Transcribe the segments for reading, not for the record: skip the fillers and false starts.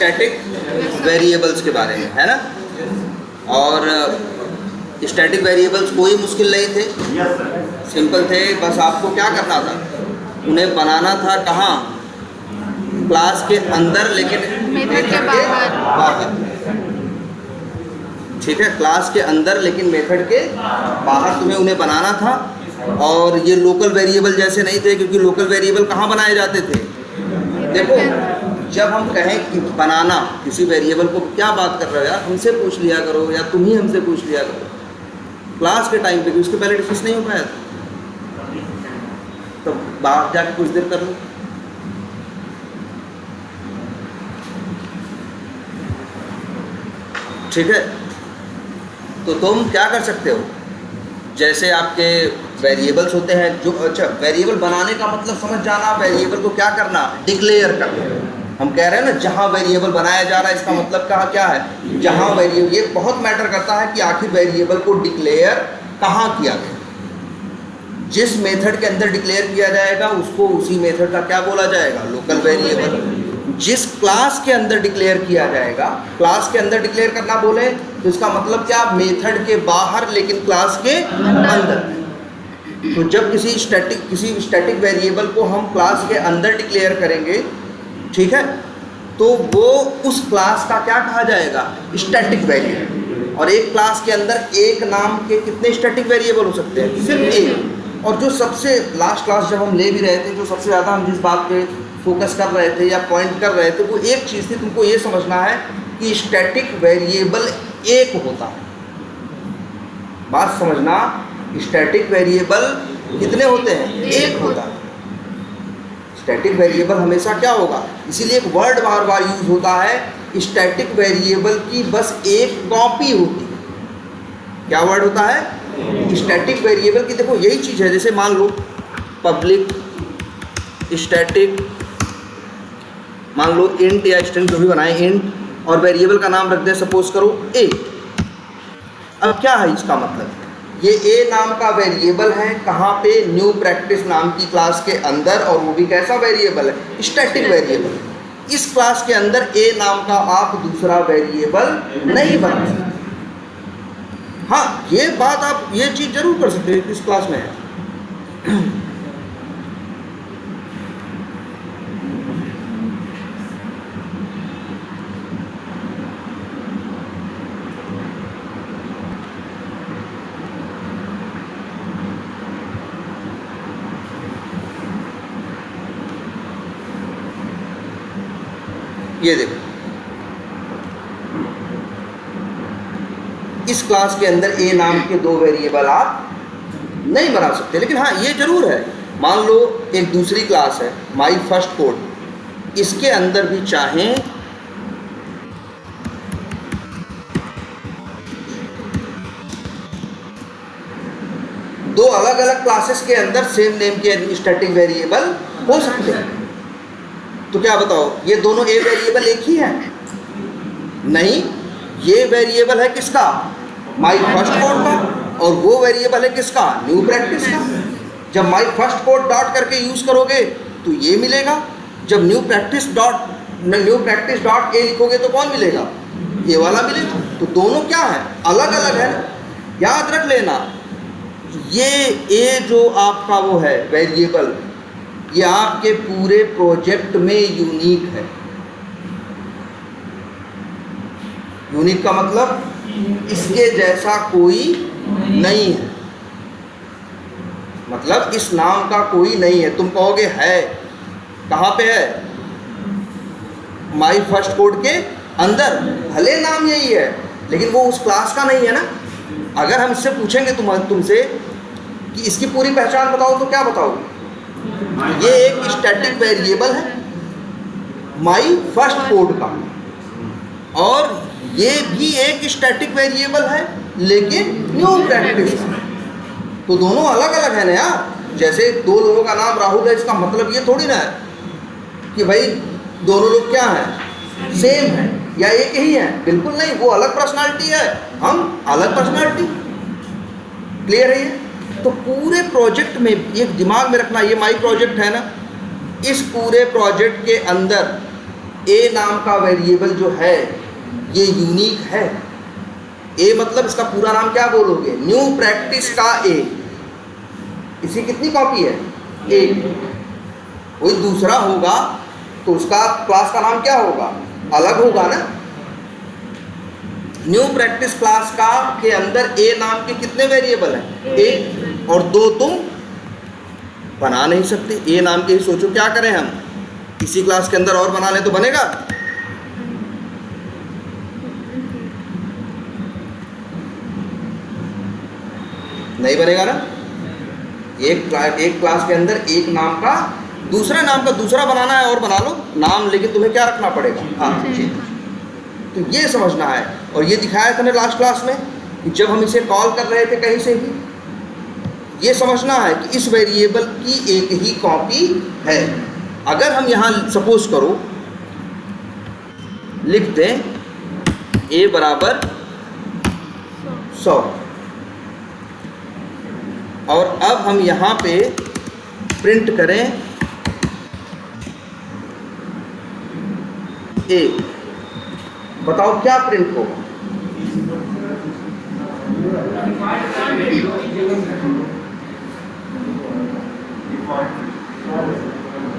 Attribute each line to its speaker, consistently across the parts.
Speaker 1: Static variables के बारे में, है ना। और स्टैटिक वेरिएबल्स कोई मुश्किल नहीं थे, सिंपल थे। बस आपको क्या करना था, उन्हें बनाना था कहाँ, क्लास के अंदर लेकिन
Speaker 2: मेथड के बाहर।
Speaker 1: ठीक है, क्लास के अंदर लेकिन मेथड के बाहर तुम्हें उन्हें बनाना था। और ये लोकल वेरिएबल जैसे नहीं थे, क्योंकि लोकल वेरिएबल कहाँ बनाए जाते थे। देखो, जब हम कहें कि बनाना किसी वेरिएबल को, क्या बात कर रहे हो यार, हमसे पूछ लिया करो या तुम ही हमसे पूछ लिया करो क्लास के टाइम पे, उसके पहले डिस्कस नहीं हो पाया था, तो बाहर जाके कुछ देर कर लो। ठीक है, तो तुम क्या कर सकते हो, जैसे आपके वेरिएबल्स होते हैं जो, अच्छा वेरिएबल बनाने का मतलब समझ जाना, वेरिएबल को क्या करना, डिक्लेयर करना। हम कह रहे हैं ना, जहाँ वेरिएबल बनाया जा रहा है, इसका मतलब क्या है, जहाँ वेरिएबल, ये बहुत मैटर करता है कि आखिर वेरिएबल को डिक्लेयर कहाँ किया गया। जिस मेथड के अंदर डिक्लेयर किया जाएगा उसको उसी मेथड का क्या बोला जाएगा, लोकल वेरिएबल। जिस क्लास के अंदर डिक्लेयर किया जाएगा, क्लास के अंदर डिक्लेयर करना बोले तो इसका मतलब क्या, मेथड के बाहर लेकिन क्लास के अंदर। तो जब किसी स्टैटिक वेरिएबल को हम क्लास के अंदर डिक्लेयर करेंगे, ठीक है, तो वो उस क्लास का क्या कहा जाएगा, स्टैटिक वेरिएबल। और एक क्लास के अंदर एक नाम के कितने स्टैटिक वेरिएबल हो सकते हैं, सिर्फ एक। और जो सबसे लास्ट क्लास जब हम ले भी रहे थे, जो सबसे ज़्यादा हम जिस बात पे फोकस कर रहे थे या पॉइंट कर रहे थे, वो एक चीज़ थी, तुमको ये समझना है कि स्टैटिक वेरिएबल एक होता है। बात समझना, स्टैटिक वेरिएबल कितने होते हैं, एक होता है। स्टैटिक वेरिएबल हमेशा क्या होगा, इसीलिए एक वर्ड बार बार यूज होता है, स्टैटिक वेरिएबल की बस एक कॉपी होती है। क्या वर्ड होता है, स्टैटिक वेरिएबल की। देखो यही चीज़ है, जैसे मान लो पब्लिक स्टैटिक, मान लो इंट या स्ट्रिंग जो भी बनाए, इंट, और वेरिएबल का नाम रख दे, सपोज करो ए। अब क्या है इसका मतलब, ये ए नाम का वेरिएबल है, कहाँ पे, न्यू प्रैक्टिस नाम की क्लास के अंदर, और वो भी कैसा वेरिएबल है, स्टैटिक वेरिएबल। इस क्लास के अंदर ए नाम का आप दूसरा वेरिएबल नहीं बना सकते। हाँ, ये बात आप ये चीज़ जरूर कर सकते हैं, इस क्लास में है। ये देखो, इस क्लास के अंदर ए नाम के दो वेरिएबल आप नहीं बना सकते। लेकिन हाँ, ये जरूर है, मान लो एक दूसरी क्लास है माई फर्स्ट कोड, इसके अंदर भी चाहें दो अलग अलग क्लासेस के अंदर सेम नेम के स्टैटिक वेरिएबल हो सकते हैं। तो क्या बताओ, ये दोनों ए वेरिएबल एक ही है? नहीं, ये वेरिएबल है किसका, माई फर्स्ट कोड का, और वो वेरिएबल है किसका, न्यू प्रैक्टिस का। जब माई फर्स्ट कोड डॉट करके यूज करोगे तो ये मिलेगा, जब न्यू प्रैक्टिस डॉट ए लिखोगे तो कौन मिलेगा, ये वाला मिलेगा। तो दोनों क्या है, अलग अलग है। याद रख लेना, ये ए जो आपका वो है वेरिएबल, ये आपके पूरे प्रोजेक्ट में यूनिक है। यूनिक का मतलब इसके जैसा कोई नहीं है, मतलब इस नाम का कोई नहीं है। तुम कहोगे है, कहाँ पे है, माई फर्स्ट कोड के अंदर, भले नाम यही है लेकिन वो उस क्लास का नहीं है ना। अगर हम इससे पूछेंगे तुमसे कि इसकी पूरी पहचान बताओ, तो क्या बताओगे, ये एक स्टैटिक वेरिएबल है माई फर्स्ट कोड का, और ये भी एक स्टैटिक वेरिएबल है लेकिन न्यू प्रैक्टिस। तो दोनों अलग अलग है ना यार। जैसे दो लोगों का नाम राहुल है, इसका मतलब ये थोड़ी ना है कि भाई दोनों लोग क्या हैं, सेम है या एक ही है। बिल्कुल नहीं, वो अलग पर्सनालिटी है, हम अलग पर्सनालिटी। क्लियर है ये? तो पूरे प्रोजेक्ट में ये दिमाग में रखना, ये माई प्रोजेक्ट है ना, इस पूरे प्रोजेक्ट के अंदर ए नाम का वेरिएबल जो है ये यूनिक है। ए मतलब इसका पूरा नाम क्या बोलोगे? न्यू प्रैक्टिस का ए। इसकी कितनी कॉपी है? एक। कोई दूसरा होगा तो उसका क्लास का नाम क्या होगा? अलग होगा ना। न्यू प्रैक्टिस क्लास का के अंदर ए नाम के कितने वेरिएबल हैं? एक। और दो तुम बना नहीं सकते। ए नाम के ही सोचो क्या करें हम, इसी क्लास के अंदर और बना लें तो बनेगा? नहीं बनेगा ना। एक क्लास के अंदर एक नाम का दूसरा नाम का दूसरा बनाना है और बना लो नाम, लेकिन तुम्हें क्या रखना पड़ेगा? हाँ जी। तो ये समझना है। और ये दिखाया था ना लास्ट क्लास में कि जब हम इसे कॉल कर रहे थे कहीं से भी, ये समझना है कि इस वेरिएबल की एक ही कॉपी है। अगर हम यहाँ सपोज करो लिख दें a बराबर 100, और अब हम यहाँ पे प्रिंट करें a, बताओ क्या प्रिंट होगा?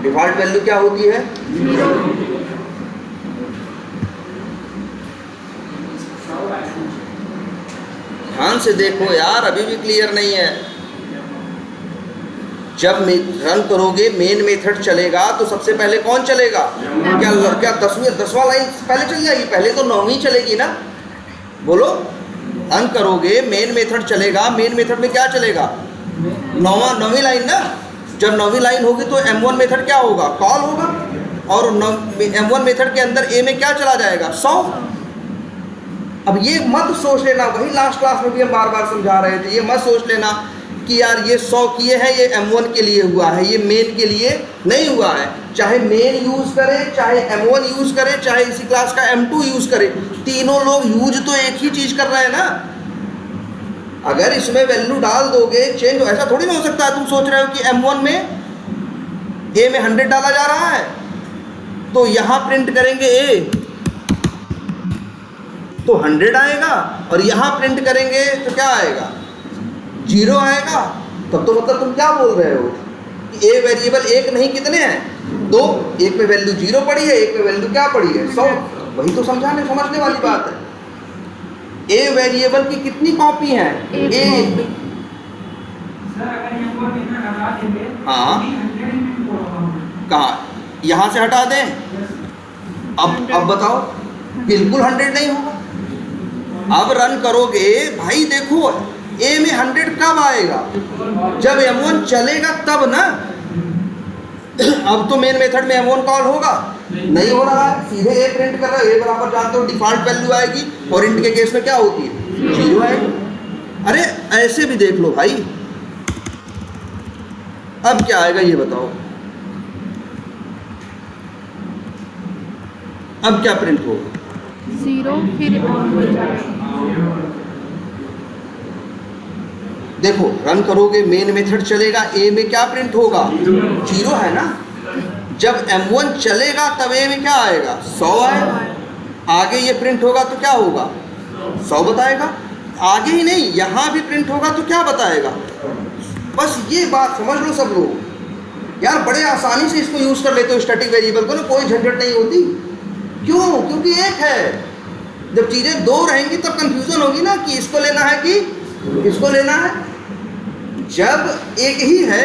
Speaker 1: डिफॉल्ट वैल्यू क्या होती है? ध्यान से देखो यार, अभी भी क्लियर नहीं है। जब रन करोगे मेन मेथड चलेगा तो सबसे पहले कौन चलेगा? क्या 10वां लाइन पहले चल जाएगी? पहले तो 9वीं चलेगी ना। बोलो, रन करोगे मेन मेथड चलेगा। मेन मेथड में क्या चलेगा? 9वीं लाइन ना। जब 9वीं लाइन होगी तो M1 मेथड क्या होगा? कॉल होगा। और M1 मेथड के अंदर A में क्या चला जाएगा? 100। अब ये मत सोच लेना, वही लास्ट क्लास में भी हम बार बार समझा रहे थे, ये मत सोच लेना कि यार ये 100 किए हैं, ये M1 के लिए हुआ है, ये मेन के लिए नहीं हुआ है। चाहे मेन यूज़ करे, चाहे M1 यूज़ करे, चाहे इसी क्लास का M2 यूज़ करे, तीनों लोग यूज तो एक ही चीज़ कर रहे हैं ना। अगर इसमें वैल्यू डाल दोगे चेंज, ऐसा थोड़ी ना हो सकता है तुम सोच रहे हो कि M1 में A में 100 डाला जा रहा है तो यहाँ प्रिंट करेंगे A तो 100 आएगा, और यहाँ प्रिंट करेंगे तो क्या आएगा? 0 आएगा। तब तो मतलब तुम क्या बोल रहे हो कि A वेरिएबल एक नहीं कितने हैं? 2। एक में वैल्यू 0 पड़ी है, एक में वैल्यू क्या पड़ी है? 100। वही तो समझने वाली बात है। ए वेरिएबल की कितनी कॉपी है? एक। हाँ, कहाँ? यहाँ से हटा दें। अब बताओ, बिल्कुल 100 नहीं होगा। अब रन करोगे भाई, देखो ए में 100 कब आएगा? जब M1 चलेगा तब ना। अब तो मेन मेथड में M1 कॉल होगा, नहीं हो रहा है, सीधे ए प्रिंट कर रहा है। ए बराबर जानते हो डिफॉल्ट वैल्यू आएगी, और इंट के केस में क्या होती है? 0 आएगी। अरे ऐसे भी देख लो भाई। अब क्या आएगा ये बताओ? अब क्या प्रिंट होगा?
Speaker 2: 0 फिर
Speaker 1: देखो, रन करोगे मेन मेथड चलेगा, ए में क्या प्रिंट होगा? 0 है ना। जब M1 चलेगा तब ए में क्या आएगा? 100 आएगा। आगे ये प्रिंट होगा तो क्या होगा? 100 बताएगा। आगे ही नहीं, यहाँ भी प्रिंट होगा तो क्या बताएगा? बस ये बात समझ लो सब लोग यार, बड़े आसानी से इसको यूज़ कर लेते हो स्टैटिक वेरिएबल को ना, कोई झंझट नहीं होती। क्यों? क्योंकि एक है। जब चीज़ें 2 रहेंगी तब कंफ्यूजन होगी ना कि इसको लेना है कि इसको लेना है। जब एक ही है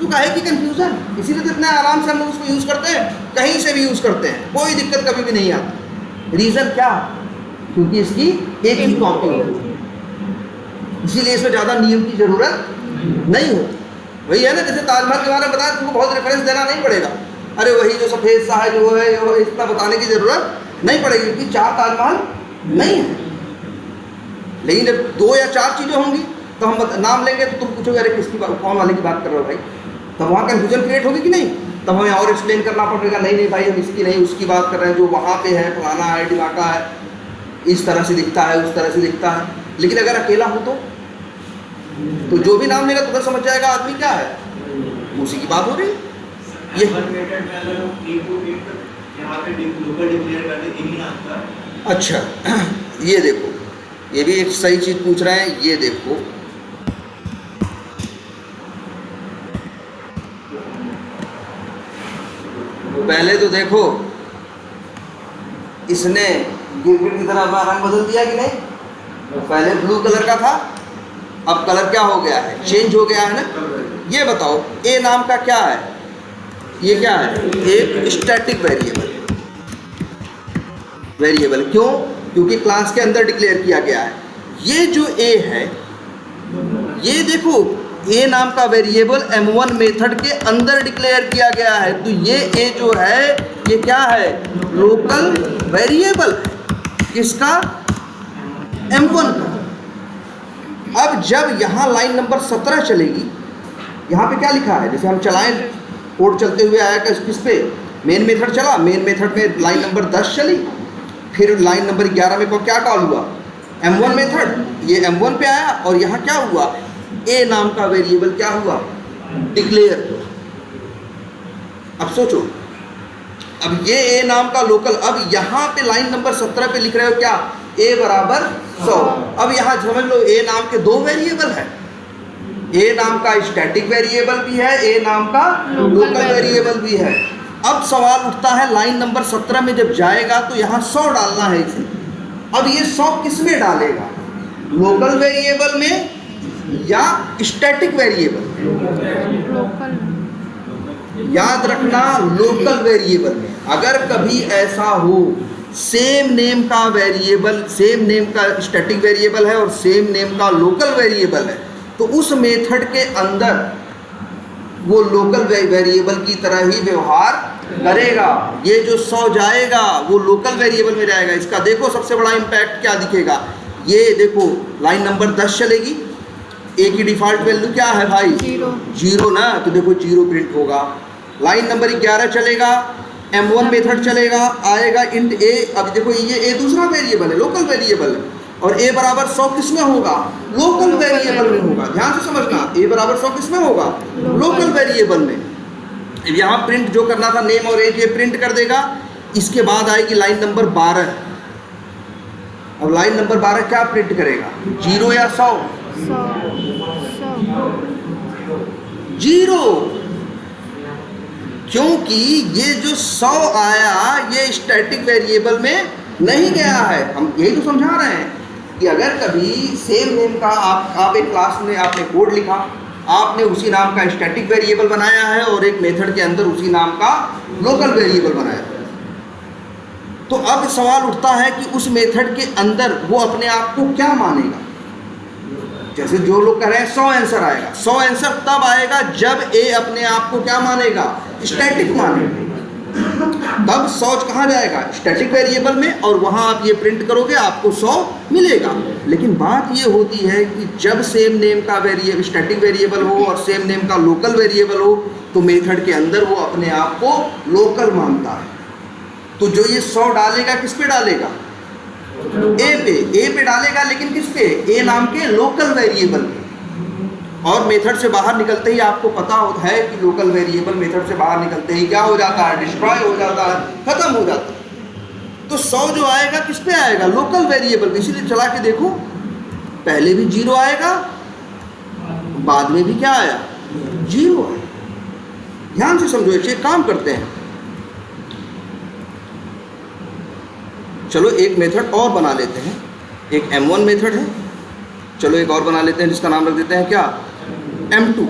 Speaker 1: तो काहे की कंफ्यूजन? इसीलिए तो इतना आराम से हम लोग उसको यूज़ करते हैं, कहीं से भी यूज़ करते हैं, कोई दिक्कत कभी भी नहीं आती। रीज़न क्या? क्योंकि इसकी एक ही कॉपी होती है, इसीलिए इसमें ज़्यादा नियम की ज़रूरत नहीं होती। वही है ना, जैसे ताजमहल के बारे में बताया, तुमको बहुत रेफरेंस देना नहीं पड़ेगा। अरे वही जो सफ़ेद सा है जो है, इतना बताने की ज़रूरत नहीं पड़ेगी, क्योंकि 4 ताजमहल नहीं है। लेकिन जब 2 या 4 चीज़ें होंगी तो हम नाम लेंगे तो तुम पूछोगे अरे किसकी बात, कौन वाले की बात कर रहे हो भाई? तब वहाँ कन्फ्यूजन क्रिएट होगी कि नहीं? तब हमें और एक्सप्लेन करना पड़ेगा, नहीं नहीं भाई हम इसकी नहीं उसकी बात कर रहे हैं, जो वहाँ पे है, फलाना है, ढिमाका है, इस तरह से दिखता है, उस तरह से दिखता है। लेकिन अगर अकेला हो तो जो भी नाम लेगा तो समझ जाएगा आदमी क्या है, उसी की बात हो रही है। ये
Speaker 3: यहाँ पे लोकल डिक्लेयर कर दे इन्हीं नाम का।
Speaker 1: अच्छा, ये देखो, ये भी एक सही चीज़ पूछ रहे हैं। ये देखो, पहले तो देखो इसने गिरगिट की तरह अपना रंग बदल दिया कि नहीं। पहले ब्लू कलर का था, अब कलर क्या हो गया है, चेंज हो गया है ना। ये बताओ ए नाम का क्या है, ये क्या है, एक स्टैटिक वेरिएबल। क्यों? क्योंकि क्लास के अंदर डिक्लेयर किया गया है। ये जो ए है, ये देखो ए नाम का वेरिएबल M1 मेथड के अंदर डिक्लेयर किया गया है। तो ये ए जो है ये क्या है, लोकल वेरिएबल। किसका? M1 का। अब जब यहाँ लाइन नंबर 17 चलेगी, यहाँ पे क्या लिखा है, जैसे हम चलाएं कोड चलते हुए आया किस पे, मेन मेथड चला, मेन मेथड में लाइन नंबर 10 चली, फिर लाइन नंबर 11 में क्या कॉल हुआ, M1 मेथड, ये M1 पे आया और यहाँ क्या हुआ, ए नाम का वेरिएबल क्या हुआ, डिक्लेयर हुआ। अब सोचो, अब ये ए नाम का लोकल, अब यहाँ पे लाइन नंबर 17 पे लिख रहे हो क्या, ए बराबर 100। अब यहाँ समझ लो ए नाम के दो वेरिएबल है, ए नाम का स्टैटिक वेरिएबल भी है, ए नाम का लोकल वेरिएबल भी है। अब सवाल उठता है लाइन नंबर 17 में जब जाएगा तो यहाँ 100 डालना है इसे। अब ये 100 किस में डालेगा, लोकल वेरिएबल में या स्टैटिक वेरिएबल? याद रखना, लोकल वेरिएबल में। अगर कभी ऐसा हो सेम नेम का वेरिएबल, सेम नेम का स्टैटिक वेरिएबल है और सेम नेम का लोकल वेरिएबल है, तो उस मेथड के अंदर वो लोकल वेरिएबल की तरह ही व्यवहार करेगा। ये जो 100 जाएगा वो लोकल वेरिएबल में जाएगा। इसका देखो सबसे बड़ा इम्पैक्ट क्या दिखेगा, ये देखो लाइन नंबर 10 चलेगी, ए की डिफ़ॉल्ट वैल्यू क्या है भाई, 0 ना, तो देखो 0 प्रिंट होगा। लाइन नंबर 11 चलेगा, M1 मेथड चलेगा, आएगा इंट ए। अब देखो ये ए दूसरा वेरिएबल है, लोकल वेरिएबल है, और ए बराबर 100 किस में होगा, लोकल वेरिएबल में होगा। ध्यान से समझना, ए बराबर 100 किस में होगा, लोकल वेरिएबल में। यहाँ प्रिंट जो करना था नेम और एज, ये प्रिंट कर देगा। इसके बाद आएगी लाइन नंबर 12। अब लाइन नंबर 12 क्या प्रिंट करेगा, 0 या 100? 0, क्योंकि ये जो 100 आया ये स्टैटिक वेरिएबल में नहीं गया है। हम यही तो समझा रहे हैं कि अगर कभी सेम नेम का आप एक क्लास में आपने कोड लिखा, आपने उसी नाम का स्टैटिक वेरिएबल बनाया है और एक मेथड के अंदर उसी नाम का लोकल वेरिएबल बनाया है, तो अब सवाल उठता है कि उस मेथड के अंदर वो अपने आप को क्या मानेगा। जैसे जो लोग कह रहे हैं 100 आंसर आएगा, 100 आंसर तब आएगा जब ए अपने आप को क्या मानेगा, स्टैटिक मानेगा। तब 100 कहाँ जाएगा, स्टैटिक वेरिएबल में, और वहाँ आप ये प्रिंट करोगे आपको 100 मिलेगा। लेकिन बात ये होती है कि जब सेम नेम का वेरिएबल स्टैटिक वेरिएबल हो और सेम नेम का लोकल वेरिएबल हो, तो मेथड के अंदर वो अपने आप को लोकल मानता है। तो जो ये 100 डालेगा किस पे डालेगा, ए पे डालेगा, लेकिन किस पे, ए नाम के लोकल वेरिएबल पे। और मेथड से बाहर निकलते ही आपको पता होता है कि लोकल वेरिएबल मेथड से बाहर निकलते ही क्या हो जाता है, डिस्ट्रॉय हो जाता है, खत्म हो जाता है। तो 100 जो आएगा किस पे आएगा, लोकल वेरिएबल। इसीलिए चला के देखो, पहले भी 0 आएगा, बाद में भी क्या आया, 0 आया। ध्यान से समझो, एक काम करते हैं, चलो एक मेथड और बना लेते हैं। एक M1 मेथड है, चलो एक और बना लेते हैं जिसका नाम रख देते हैं क्या, M2।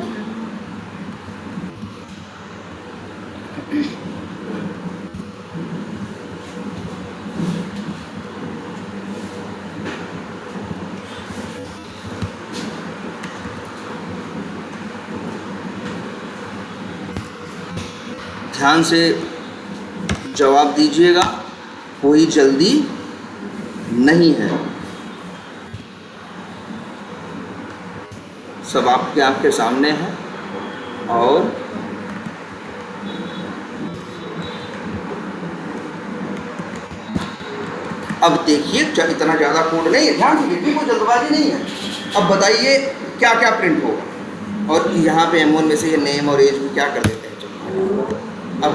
Speaker 1: ध्यान से जवाब दीजिएगा, कोई जल्दी नहीं है, सब आपके आपके सामने है। और अब देखिए, इतना ज़्यादा कोड नहीं है, ध्यान से देखिए, कोई जल्दबाजी नहीं है। अब बताइए क्या क्या प्रिंट होगा, और यहाँ पे M1 में से ये नेम और एज को क्या कर देते हैं। अब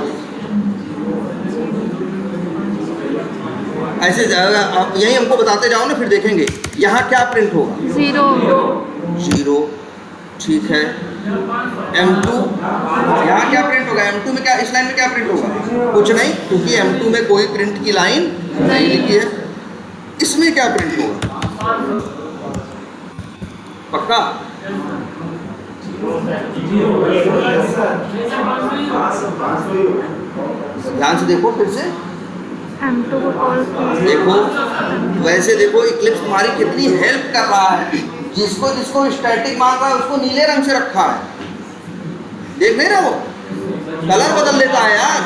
Speaker 1: ऐसे आप यही हमको बताते जाओ ना, फिर देखेंगे यहाँ क्या प्रिंट होगा। 0, ठीक है। M2 यहाँ क्या प्रिंट होगा? M2 में क्या, इस लाइन में क्या प्रिंट होगा? कुछ नहीं, क्योंकि M2 में कोई प्रिंट की लाइन नहीं लिखी है। इसमें क्या प्रिंट होगा? पक्का? ध्यान से देखो फिर से,
Speaker 2: M2 को कॉल
Speaker 1: देखो वैसे देखो इक्लिप्स तुम्हारी कितनी हेल्प कर रहा है। जिसको स्टैटिक मान रहा है उसको नीले रंग से रखा है, देख नहीं रहा, वो कलर बदल लेता है यार,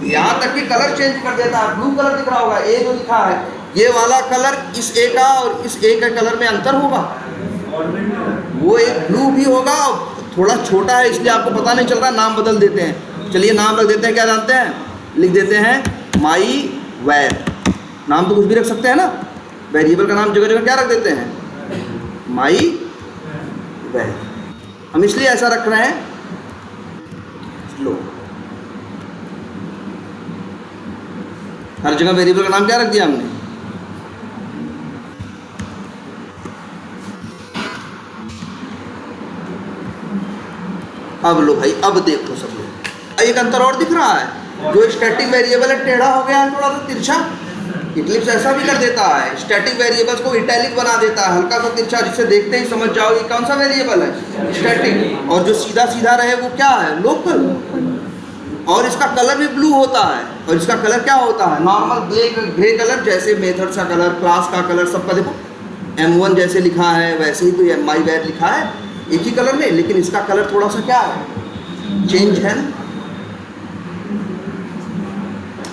Speaker 1: यहाँ तक कि कलर चेंज कर देता है। ब्लू कलर दिख रहा होगा, ए जो लिखा है ये वाला कलर इस ए का और इस ए के कलर में अंतर होगा। वो एक ब्लू भी होगा, थोड़ा छोटा है इसलिए आपको पता नहीं चल रहा, नाम बदल देते हैं। चलिए नाम रख देते हैं, क्या जानते हैं? लिख देते हैं माई वैर। नाम तो कुछ भी रख सकते हैं ना, वेरिएबल का नाम जगह जगह क्या रख देते हैं? माई वैर। हम इसलिए ऐसा रख रहे हैं, लो हर जगह वेरिएबल का नाम क्या रख दिया हमने? अब लो भाई, अब देखो सब लोग, एक अंतर और दिख रहा है। जो स्टैटिक वेरिएबल है टेढ़ा हो गया है, थोड़ा सा तिरछा। इक्लिप्स ऐसा भी कर देता है, स्टैटिक वेरिएबल्स को इटैलिक बना देता है, हल्का सा तिरछा, जिससे देखते ही समझ जाओ ये कौन सा वेरिएबल है? स्टैटिक। और जो सीधा सीधा रहे वो क्या है? लोकल। और इसका कलर भी ब्लू होता है, और इसका कलर क्या होता है? नॉर्मल ग्रे कलर, जैसे मेथड्स का कलर, क्लास का कलर, सबका देखो M1 जैसे लिखा है वैसे ही तो माई वैर लिखा है, एक ही कलर में, लेकिन इसका कलर थोड़ा सा क्या है? चेंज है ना।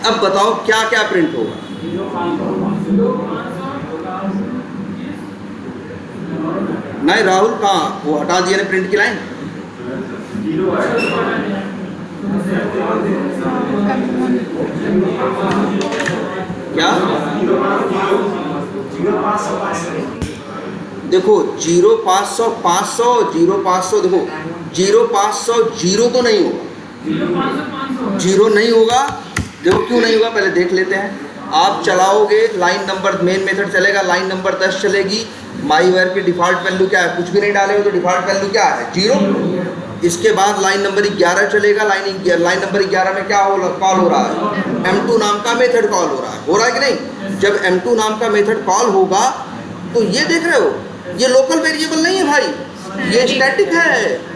Speaker 1: अब बताओ क्या क्या प्रिंट होगा? नहीं राहुल, कहाँ वो हटा दिया ने प्रिंट की लाइन? क्या देखो 0 500 500 0 500, देखो 0 500 0 तो नहीं होगा, 0 नहीं होगा। देखो क्यों नहीं होगा, पहले देख लेते हैं। आप चलाओगे लाइन नंबर, मेन मेथड चलेगा, लाइन नंबर 10 चलेगी। माई वेयर की डिफ़ॉल्ट वैल्यू क्या है? कुछ भी नहीं डाले हो तो डिफ़ॉल्ट वैल्यू क्या है? 0। इसके बाद लाइन नंबर 11 चलेगा। लाइन नंबर 11 में क्या कॉल हो रहा है? M2 नाम का मेथड कॉल हो रहा है कि नहीं? जब M2 नाम का मेथड कॉल होगा तो ये देख रहे हो, ये लोकल वेरिएबल नहीं है भाई, ये स्टैटिक है।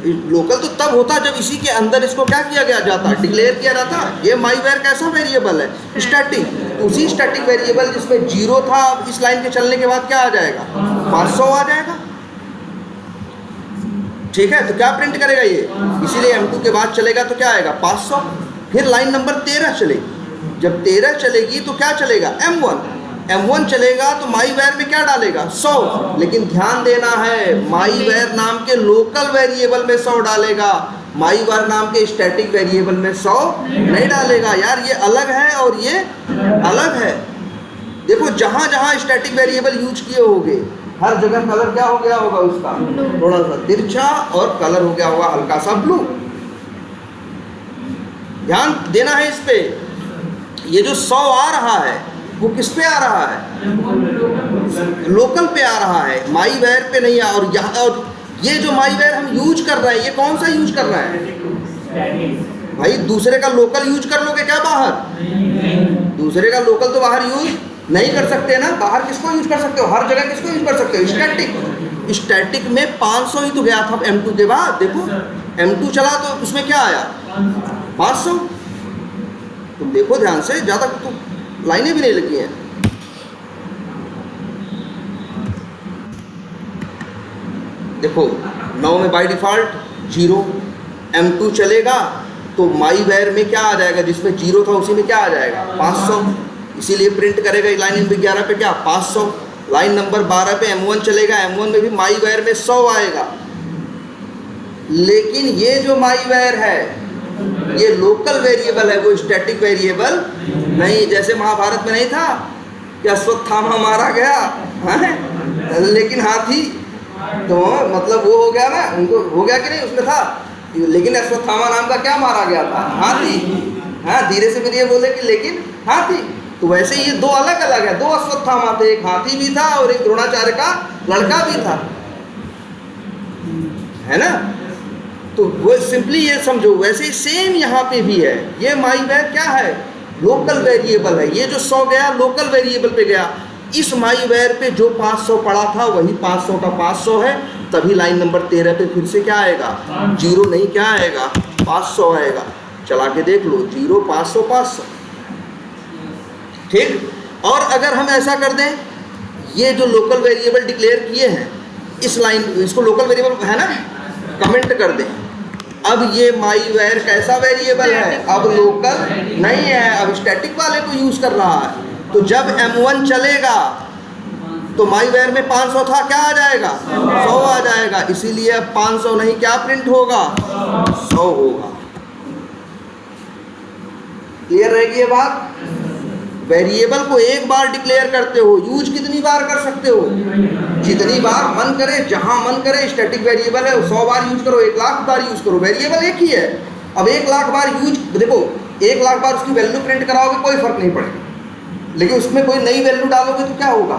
Speaker 1: लोकल तो तब होता जब इसी के अंदर इसको क्या किया गया जाता? डिक्लेयर किया जाता। ये माई वेयर कैसा वेरिएबल है? स्टैटिक। उसी स्टैटिक वेरिएबल जिसमें 0 था, अब इस लाइन के चलने के बाद क्या आ जाएगा? 500 आ जाएगा। ठीक है, तो क्या प्रिंट करेगा ये? इसीलिए M2 के बाद चलेगा तो क्या आएगा? 500। फिर लाइन नंबर 13 चलेगी। जब 13 चलेगी तो क्या चलेगा? M1 चलेगा तो माई वेयर में क्या डालेगा? 100। लेकिन ध्यान देना है, माई वेयर नाम के लोकल वेरिएबल में 100 डालेगा, माई वेयर नाम के स्टैटिक वेरिएबल में 100 नहीं डालेगा। यार ये अलग है और ये अलग है। देखो जहां जहां स्टैटिक वेरिएबल यूज किए होंगे हर जगह कलर क्या हो गया होगा उसका? थोड़ा सा तिरछा, और कलर हो गया होगा हल्का सा ब्लू। ध्यान देना है इस पे। ये जो 100 आ रहा है वो किस पे आ रहा है? लोकल पे आ रहा है, माई वेयर पे नहीं आ। और यहाँ, और ये जो माई वेयर हम यूज कर रहे हैं, ये कौन सा यूज कर रहे हैं भाई? दूसरे का लोकल यूज कर लोगे क्या बाहर? दूसरे का लोकल तो बाहर यूज नहीं कर सकते ना। बाहर किसको यूज कर सकते हो? हर जगह किसको यूज कर सकते हो? स्टैटिक। स्टैटिक में 500 ही तो गया था M2 के बाद। देखो M2 चला तो उसमें क्या आया? 500। तुम देखो ध्यान से, ज़्यादा तो लाइनें भी नहीं लगी हैं। देखो 9 में बाय डिफ़ॉल्ट 0, M2 चलेगा तो माई वेयर में क्या आ जाएगा? जिसमें 0 था उसी में क्या आ जाएगा? 500। इसीलिए प्रिंट करेगा लाइन नंबर 11 पे क्या? 500। लाइन नंबर 12 पे M1 चलेगा, M1 में भी माई वेयर में 100 आएगा। लेकिन ये जो माई वेयर है ये लोकल वेरिएबल है, वो स्टैटिक वेरिएबल नहीं। जैसे महाभारत में नहीं था कि अश्वत्थामा मारा गया है, लेकिन हाथी तो मतलब वो हो गया ना, उनको हो गया कि नहीं? उसमें था, लेकिन अश्वत्थामा नाम का क्या मारा गया था? हाथी। हाँ, धीरे से फिर ये बोले कि लेकिन हाथी। तो वैसे ये दो अलग अलग है, दो अश्वत्थामा थे, एक हाथी भी था और एक द्रोणाचार्य का लड़का भी था, है ना। तो वो सिंपली ये समझो, वैसे सेम यहाँ पे भी है। ये माई वैर क्या है, लोकल वेरिएबल है। ये जो 100 गया लोकल वेरिएबल पे गया, इस माई वैर पे जो 500 पड़ा था वही 500 का 500 है, तभी लाइन नंबर 13 पे फिर से क्या आएगा, 0 नहीं, क्या आएगा, 500 आएगा। चला के देख लो, 0 500 500, ठीक। और अगर हम ऐसा कर दें, ये जो लोकल वेरिएबल डिक्लेयर किए हैं इस लाइन, इसको लोकल वेरिएबल है ना, कमेंट कर दें। अब ये माई वैर कैसा वेरिएबल है, अब लोकल नहीं है, अब स्टैटिक वाले को यूज कर रहा है। तो जब M1 चलेगा तो माई वैर में 500 था, क्या आ जाएगा, 100 आ जाएगा। इसीलिए अब 500 नहीं, क्या प्रिंट होगा, 100 होगा। क्लियर रहेगी ये बात। वेरिएबल को एक बार डिक्लेयर करते हो, यूज कितनी बार कर सकते हो, जितनी बार मन करे, जहां मन करे। स्टैटिक वेरिएबल है, 100 बार यूज करो, 1 लाख बार यूज करो, वेरिएबल एक ही है। अब 1 लाख बार यूज, देखो 1 लाख बार उसकी वैल्यू प्रिंट कराओगे कोई फर्क नहीं पड़ेगा, लेकिन उसमें कोई नई वैल्यू डालोगे तो क्या होगा,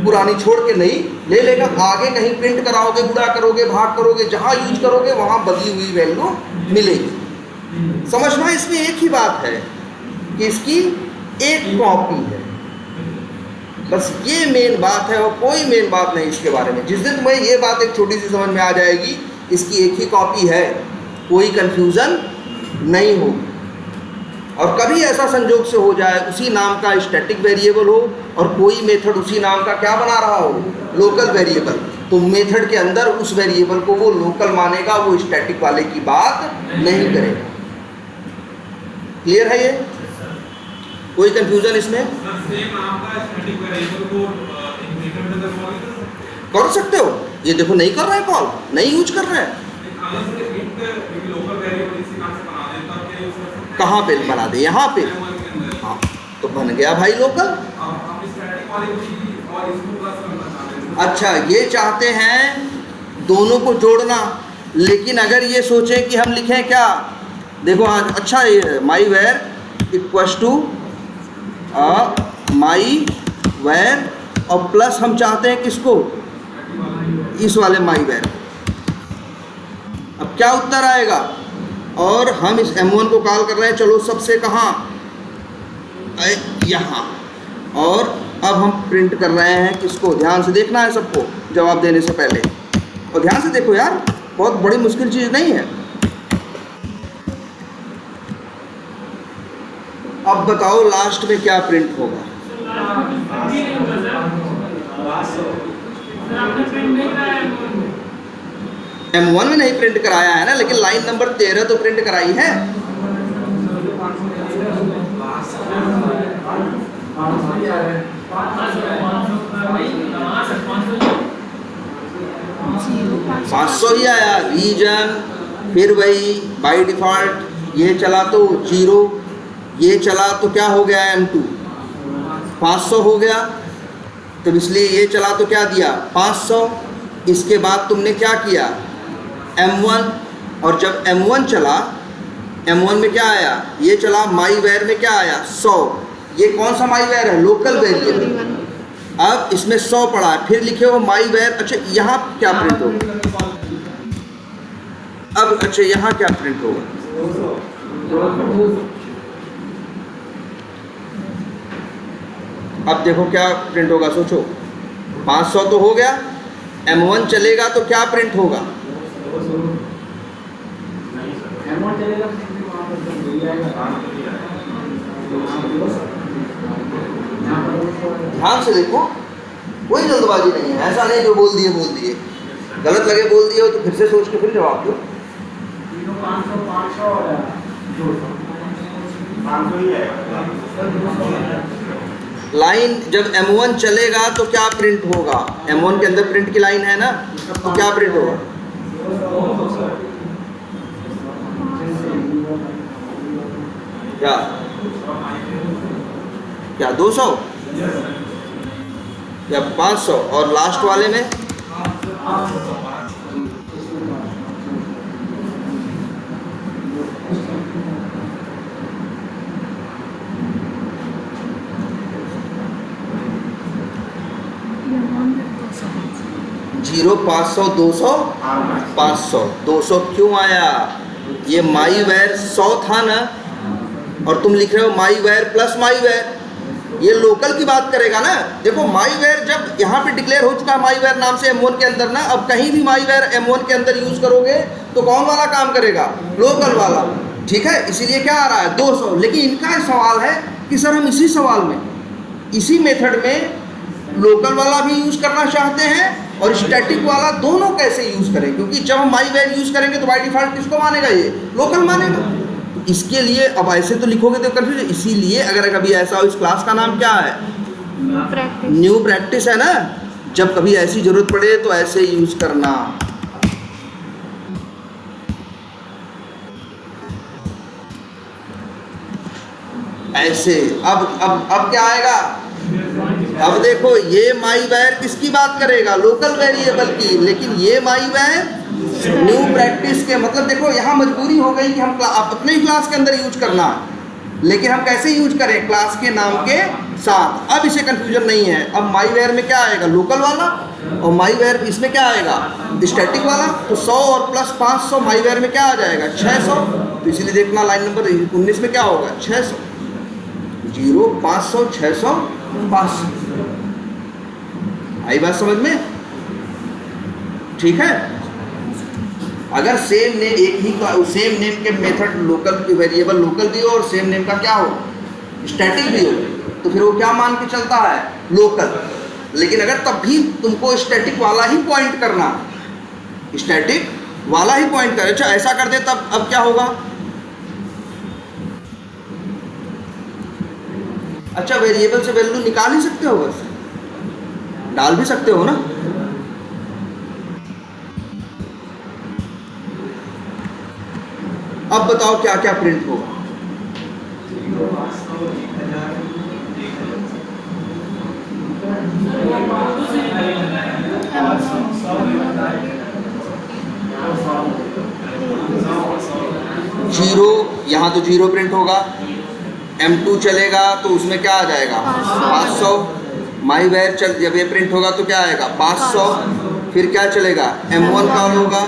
Speaker 1: पुरानी छोड़ के नई ले लेगा। आगे कहीं प्रिंट कराओगे, गुणा करोगे, भाग करोगे, जहां यूज करोगे वहां बदली हुई वैल्यू मिलेगी। समझना, इसमें एक ही बात है कि इसकी एक कॉपी है, बस ये मेन बात है और कोई मेन बात नहीं इसके बारे में। जिस दिन तुम्हें ये बात एक छोटी सी समझ में आ जाएगी, इसकी एक ही कॉपी है, कोई कंफ्यूजन नहीं होगी। और कभी ऐसा संजोग से हो जाए उसी नाम का स्टैटिक वेरिएबल हो और कोई मेथड उसी नाम का क्या बना रहा हो, लोकल वेरिएबल, तो मेथड के अंदर उस वेरिएबल को वो लोकल मानेगा, वो स्टैटिक वाले की बात नहीं करेगा। क्लियर है ये, कोई कंफ्यूजन इसमें, कर सकते हो। ये देखो नहीं कर रहा है कॉल, नहीं यूज कर रहा है, कहाँ पे बना दे, यहाँ पे, हाँ तो बन गया भाई लोकल। अच्छा, ये चाहते हैं दोनों को जोड़ना, लेकिन अगर ये सोचें कि हम लिखें क्या, देखो हाँ, अच्छा ये माई वैर इक्वल्स टू माई वैर और प्लस हम चाहते हैं किसको, इस वाले माई वैर। अब क्या उत्तर आएगा, और हम इस M1 को कॉल कर रहे हैं, चलो सबसे कहाँ, यहाँ, और अब हम प्रिंट कर रहे हैं किसको, ध्यान से देखना है सबको जवाब देने से पहले, और ध्यान से देखो यार, बहुत बड़ी मुश्किल चीज़ नहीं है। अब बताओ लास्ट में क्या प्रिंट होगा, M1 में नहीं प्रिंट कराया है ना, लेकिन लाइन नंबर 13 तो प्रिंट कराई है। पाँच सौ ही आया, रीजन, फिर वही बाई डिफॉल्ट, ये चला तो 0, ये चला तो क्या हो गया, M2 500 हो गया, तो इसलिए ये चला तो क्या दिया 500। इसके बाद तुमने क्या किया, M1, और जब M1 चला, M1 में क्या आया, ये चला, माई वैर में क्या आया 100, ये कौन सा माई वैर है, लोकल वेरिएबल। अब इसमें 100 पड़ा है, फिर लिखे हो माई वैर। अच्छा यहाँ क्या प्रिंट होगा, अब अच्छा यहाँ क्या प्रिंट होगा, अब देखो क्या प्रिंट होगा, सोचो 500 तो हो गया, M1 चलेगा तो क्या प्रिंट होगा, ध्यान से देखो, कोई जल्दबाजी नहीं है, ऐसा नहीं जो बोल दिए, गलत लगे बोल दिए हो तो फिर से सोच के फिर जवाब दो। लाइन जब M1 चलेगा तो क्या प्रिंट होगा, M1 के अंदर प्रिंट की लाइन है ना, तो क्या प्रिंट होगा, क्या 200 या 500, और लास्ट वाले में 0 500 200 500 200 क्यों आया? ये माई वेयर 100 था ना, और तुम लिख रहे हो माई वेयर प्लस माई वेयर, ये लोकल की बात करेगा ना। देखो माई वेयर जब यहाँ पे डिक्लेयर हो चुका है माई वेयर नाम से M1 के अंदर ना, अब कहीं भी माई वेयर M1 के अंदर यूज करोगे तो कौन वाला काम करेगा? लोकल वाला, ठीक है। इसीलिए क्या आ रहा है 200। लेकिन इनका सवाल है कि सर हम इसी सवाल में, इसी मेथड में लोकल वाला भी यूज करना चाहते हैं और स्टैटिक वाला, दोनों कैसे यूज करें? क्योंकि जब हम माई वेयर यूज करेंगे तो बाय डिफॉल्ट किसको मानेगा? ये लोकल मानेगा। इसके लिए अब ऐसे तो लिखोगे तो कंफ्यूज, इसीलिए अगर कभी ऐसा हो, इस क्लास का नाम क्या है? न्यू प्रैक्टिस है ना। जब कभी ऐसी जरूरत पड़े तो ऐसे यूज करना। ऐसे अब क्या आएगा? अब देखो ये माई वेयर किसकी बात करेगा? लोकल वेरिएबल की। लेकिन ये माई वेयर न्यू प्रैक्टिस के, मतलब देखो यहाँ मजबूरी हो गई कि हम अपने ही क्लास के अंदर यूज करना, लेकिन हम कैसे यूज करें? क्लास के नाम के साथ। अब इसे कंफ्यूजन नहीं है। अब माई वेयर में क्या आएगा? लोकल वाला, और माई वेयर इसमें क्या आएगा? स्टैटिक वाला। तो 100 और प्लस 500 माई वेयर में क्या आ जाएगा? 600। तो इसीलिए देखना लाइन नंबर 19 में क्या होगा? 600। 0 500 600 500। आई बात समझ में? ठीक है। अगर सेम नेम, एक ही सेम नेम के मेथड लोकल वेरिएबल लोकल भी हो और सेम नेम का क्या हो? स्टैटिक भी हो, तो फिर वो क्या मान के चलता है? लोकल। लेकिन अगर तब भी तुमको स्टैटिक वाला ही पॉइंट करना, स्टैटिक वाला ही पॉइंट करे, अच्छा ऐसा कर दे तब अब क्या होगा? अच्छा वेरिएबल से वैल्यू निकाल ही सकते हो, बस डाल भी सकते हो ना। अब बताओ क्या क्या प्रिंट होगा? जीरो, यहाँ तो 0 प्रिंट होगा। M2 चलेगा तो उसमें क्या आ जाएगा? 500। माई वेयर चल, जब ये प्रिंट होगा तो क्या आएगा? 500। फिर क्या चलेगा? M1 कॉल होगा।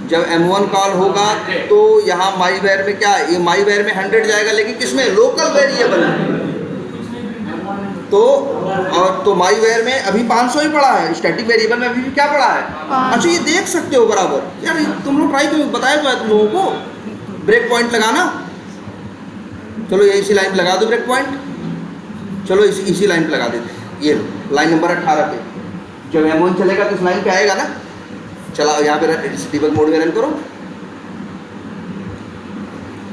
Speaker 1: जब M1 कॉल होगा तो यहाँ माई वेयर में क्या? ये माई वेयर में 100 जाएगा, लेकिन किसमें? लोकल वेरिएबल में। तो और तो माई वेयर में अभी 500 ही पड़ा है, स्टैटिक वेरिएबल में अभी भी क्या पड़ा है? अच्छा ये देख सकते हो बराबर यार, तुम लोग ट्राई करो, बताया तो है तुम लोगों को ब्रेक पॉइंट लगाना। चलो ये इसी लाइन पे लगा दो ब्रेक पॉइंट। चलो इसी लाइन पे लगा देते हैं। ये लाइन नंबर 18 पे जब M1 चलेगा तो इस लाइन पे आएगा ना। चला यहाँ पे डिबग मोड में रन करो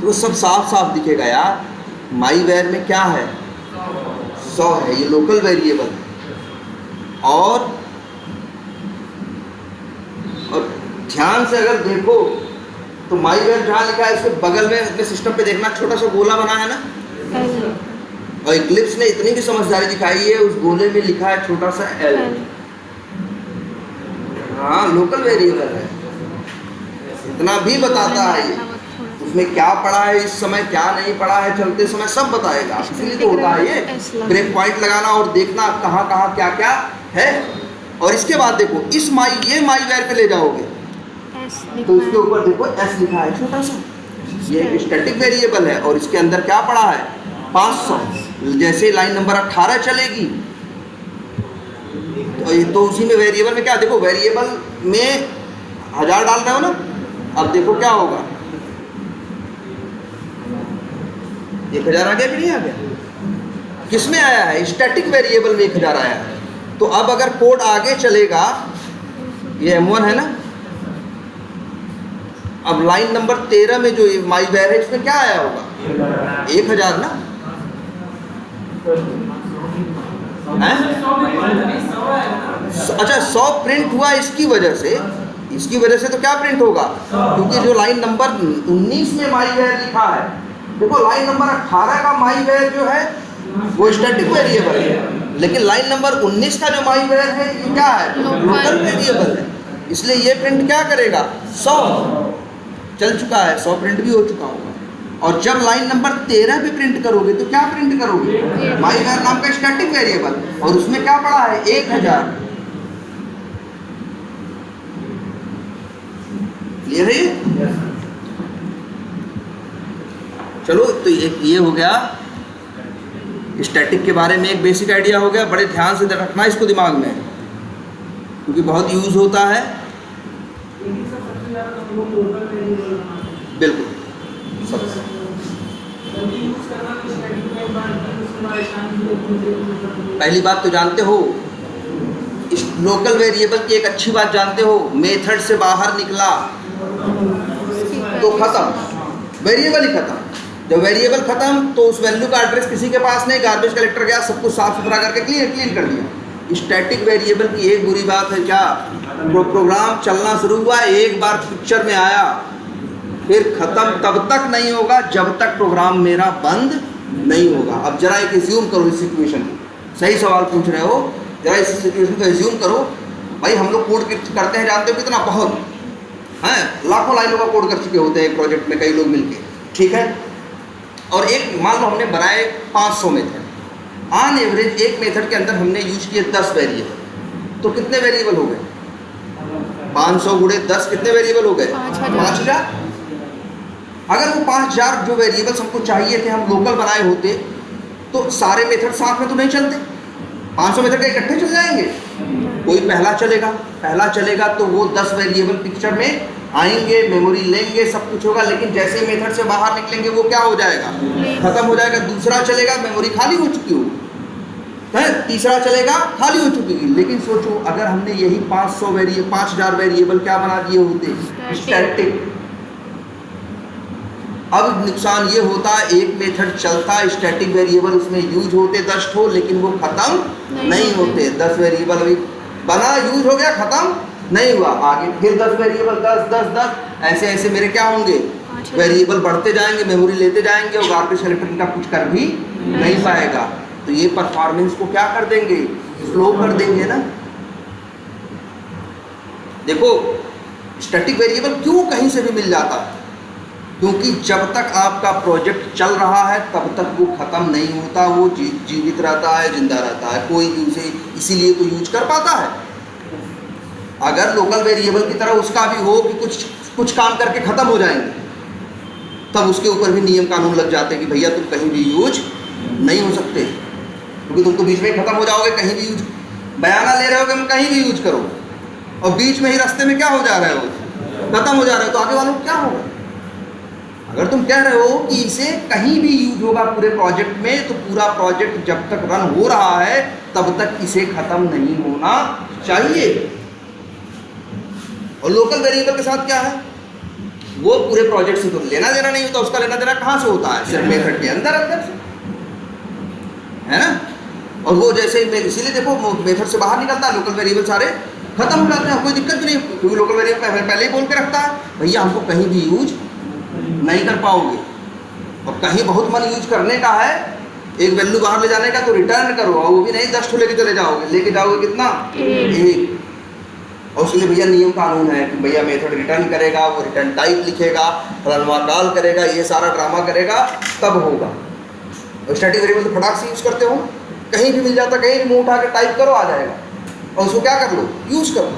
Speaker 1: तो सब साफ साफ दिखेगा यार। माई वेयर में क्या है? 100 है, ये लोकल वेरिएबल। और ध्यान से अगर देखो तो माई वेयर जहाँ लिखा है उसके बगल में अपने सिस्टम पे देखना, छोटा सा गोला बना है ना। और इक्लिप्स ने इतनी भी समझदारी दिखाई है, उस गोले में लिखा है छोटा सा L। हाँ लोकल वेरिएबल है, इतना भी बताता है ये। उसमें क्या पढ़ा है इस समय, क्या नहीं पढ़ा है चलते समय, सब बताएगा। इसलिए तो होता है ये ब्रेक पॉइंट लगाना और देखना कहाँ कहाँ क्या क्या है। और इसके बाद देखो इस ये माई वेयर पे ले जाओगे तो इसके ऊपर देखो S लिखा है छोटा सा, ये स्टैटिक वेरिएबल है और इसके अंदर क्या पड़ा है? 500। जैसे लाइन नंबर 18 चलेगी तो उसी में वेरिएबल में क्या? देखो वेरिएबल में 1000 डाल रहे हो ना, अब देखो क्या होगा? 1000 आ गया कि नहीं आ गया? किस में आया है? स्टैटिक वेरिएबल में 1000 आया है। तो अब अगर कोड आगे चलेगा, ये M1 है ना, अब लाइन नंबर 13 में जो माई वेयर है इसमें क्या आया होगा? 1000 ना है? अच्छा 100 प्रिंट हुआ इसकी वजह से तो क्या प्रिंट होगा? क्योंकि जो लाइन नंबर 19 में माई वेयर लिखा है, देखो लाइन नंबर 18 का माई वेयर जो है वो स्टैटिक वेरिएबल है, लेकिन लाइन नंबर 19 का जो माई वेयर है ये क्या है? लोकल वेरिएबल है। इसलिए ये प्रिंट क्या करेगा? 100 चल चुका है, 100 प्रिंट भी हो चुका होगा। और जब लाइन नंबर 13 पे प्रिंट करोगे तो क्या प्रिंट करोगे? माई वेयर नाम का स्टैटिक वेरिएबल, और उसमें क्या पड़ा है? 1000। क्लियर है ये? चलो, तो ये हो गया स्टैटिक के बारे में एक बेसिक आइडिया हो गया। बड़े ध्यान से रखना इसको दिमाग में, क्योंकि बहुत यूज़ होता है। बिल्कुल सब पहली बात तो जानते हो, इस लोकल वेरिएबल की एक अच्छी बात जानते हो, मेथड से बाहर निकला तो खत्म, वेरिएबल ही खत्म। जब वेरिएबल खत्म तो उस वैल्यू का एड्रेस किसी के पास नहीं, गार्बेज कलेक्टर गया, सब कुछ साफ सुथरा करके क्लीन कर दिया। स्टैटिक वेरिएबल की एक बुरी बात है क्या, प्रोग्राम चलना शुरू हुआ, एक बार पिक्चर में आया, फिर खत्म तब तक नहीं होगा जब तक प्रोग्राम मेरा बंद नहीं होगा। अब जरा एक एज्यूम करो इस सिचुएशन को, सही सवाल पूछ रहे हो, जरा इस सिचुएशन को एज्यूम करो। भाई हम लोग कोड करते हैं, जानते हो कितना, बहुत हैं, लाखों लाइनों का कोड कर चुके होते हैं एक प्रोजेक्ट में, कई लोग मिलके, ठीक है। और एक मान लो हमने बनाए 500 मेथड, ऑन एवरेज एक मेथड के अंदर हमने यूज किए 10 वेरिएबल, तो कितने वेरिएबल हो गए? 500 गुणे 10 कितने वेरिएबल हो गए? 5000। अगर वो 5000 जो वेरिएबल्स हमको चाहिए थे हम लोकल बनाए होते तो सारे मेथड साथ में तो नहीं चलते, 500 मेथड का इकट्ठे चल जाएंगे। कोई पहला चलेगा तो वो 10 वेरिएबल पिक्चर में आएंगे, मेमोरी लेंगे, सब कुछ होगा, लेकिन जैसे मेथड से बाहर निकलेंगे वो क्या हो जाएगा? खत्म हो जाएगा। दूसरा चलेगा, मेमोरी खाली हो चुकी हो है, तीसरा चलेगा, खाली हो चुकी है। लेकिन सोचो अगर हमने यही 5000 वेरिएबल क्या बना दिए होते? स्टैटिक। अब नुकसान ये होता, एक मेथड चलता, स्टैटिक वेरिएबल उसमें यूज होते 10 ठो, लेकिन वो खत्म नहीं होते। 10 वेरिएबल अभी बना, यूज हो गया, खत्म नहीं हुआ, आगे फिर 10 वेरिएबल, 10 ऐसे ऐसे मेरे क्या होंगे? वेरिएबल बढ़ते जाएंगे, मेमोरी लेते जाएंगे, और गार्बेज कलेक्टर का कुछ कर भी नहीं पाएगा। तो ये परफॉर्मेंस को क्या कर देंगे? स्लो कर देंगे ना। देखो स्टैटिक वेरिएबल क्यों कहीं से भी मिल जाता है, क्योंकि जब तक आपका प्रोजेक्ट चल रहा है तब तक वो ख़त्म नहीं होता, वो जीवित रहता है, जिंदा रहता है, कोई भी उसे इसीलिए तो यूज कर पाता है। अगर लोकल वेरिएबल की तरह उसका भी हो कि कुछ काम करके ख़त्म हो जाएंगे, तब उसके ऊपर भी नियम कानून लग जाते हैं कि भैया तुम कहीं भी यूज नहीं हो सकते, क्योंकि तुम तो बीच में ही ख़त्म हो जाओगे। कहीं भी यूज बयाना ले रहे हो कि हम कहीं भी यूज करो, और बीच में ही रास्ते में क्या हो जा रहे हो? खत्म हो जा रहे हो, तो आगे वालों को क्या होगा? अगर तुम कह रहे हो कि इसे कहीं भी यूज होगा पूरे प्रोजेक्ट में, तो पूरा प्रोजेक्ट जब तक रन हो रहा है तब तक इसे ख़त्म नहीं होना चाहिए। और लोकल वेरिएबल के साथ क्या है? वो पूरे प्रोजेक्ट से तो लेना देना नहीं होता, उसका लेना देना कहाँ से होता है? सिर्फ मेथड के अंदर से, है ना। और वो जैसे इसीलिए देखो मेथड से बाहर निकलता है, लोकल वेरिएबल सारे खत्म हो जाते हैं, कोई दिक्कत भी नहीं, क्योंकि लोकल वेरिएबल पहले ही बोल के रखता है भैया हमको कहीं भी यूज नहीं कर पाओगे। और कहीं बहुत मन यूज करने का है, एक वैल्यू बाहर ले जाने का, तो रिटर्न करो, और वो भी नहीं 10 ठो लेके चले जाओगे, लेके जाओगे कितना? एक। और उसके लिए भैया नियम कानून है कि भैया मेथड रिटर्न करेगा, वो रिटर्न टाइप लिखेगा, फलाना कॉल करेगा, ये सारा ड्रामा करेगा, तब होगा। और स्टैटिक वेरिएबल तो फटाक से यूज़ करते हो, कहीं भी मिल जाता, कहीं भी मुँह उठा के टाइप करो, आ जाएगा, और उसको क्या कर लो? यूज़ कर लो।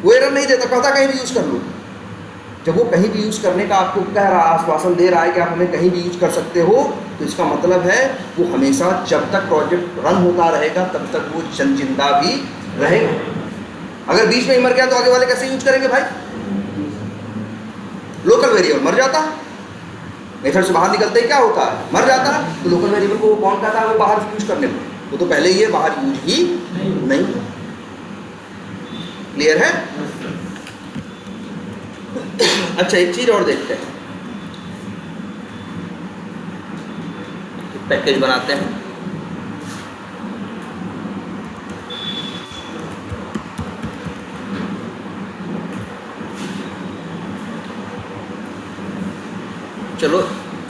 Speaker 1: वो एरर नहीं देता, कहता कहीं भी यूज़ कर लो। जब वो कहीं भी यूज़ करने का आपको कह रहा, आश्वासन दे रहा है कि आप हमें कहीं भी यूज कर सकते हो, तो इसका मतलब है वो हमेशा जब तक प्रोजेक्ट रन होता रहेगा तब तक वो जिंदा भी रहेगा। अगर बीच में ही मर गया तो आगे वाले कैसे यूज करेंगे भाई? लोकल वेरिएबल मर जाता है, मेथड से बाहर निकलते ही क्या होता है? मर जाता है। तो लोकल वेरिएबल को वो कौन कहता है वो बाहर यूज करने को? वो तो पहले ही है, बाहर यूज ही नहीं। क्लियर है? अच्छा एक चीज और देखते हैं, पैकेज बनाते हैं। चलो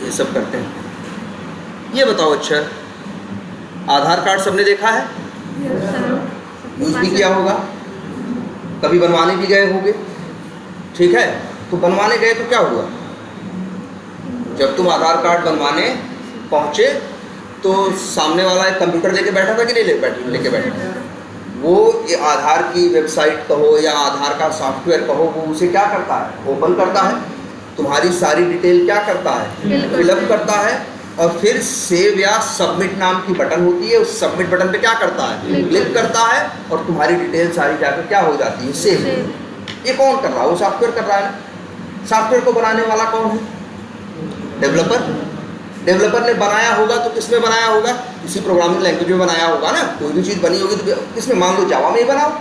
Speaker 1: ये सब करते हैं। ये बताओ अच्छा, आधार कार्ड सबने देखा है? यूज भी किया होगा, कभी बनवाने भी गए होंगे, ठीक है। तो बनवाने गए तो क्या हुआ? जब तुम आधार कार्ड बनवाने पहुंचे तो सामने वाला एक कंप्यूटर लेके बैठा था कि नहीं लेके बैठा? वो ये आधार की वेबसाइट कहो या आधार का सॉफ्टवेयर कहो, वो उसे क्या करता है, ओपन करता है, तुम्हारी सारी डिटेल क्या करता है, फिलअप करता है, और फिर सेव या सबमिट नाम की बटन होती है, उस सबमिट बटन पे क्या करता है, क्लिक करता है, और तुम्हारी डिटेल सारी जाकर क्या हो जाती है, सेव। ये कौन कर रहा है, वो सॉफ्टवेयर कर रहा है ना। सॉफ्टवेयर को बनाने वाला कौन है, डेवलपर। डेवलपर ने बनाया होगा तो किसमें बनाया होगा, किसी प्रोग्रामिंग लैंग्वेज में बनाया होगा ना। कोई भी चीज़ बनी होगी तो किसमें, मान लो जावा में ही बनाओ।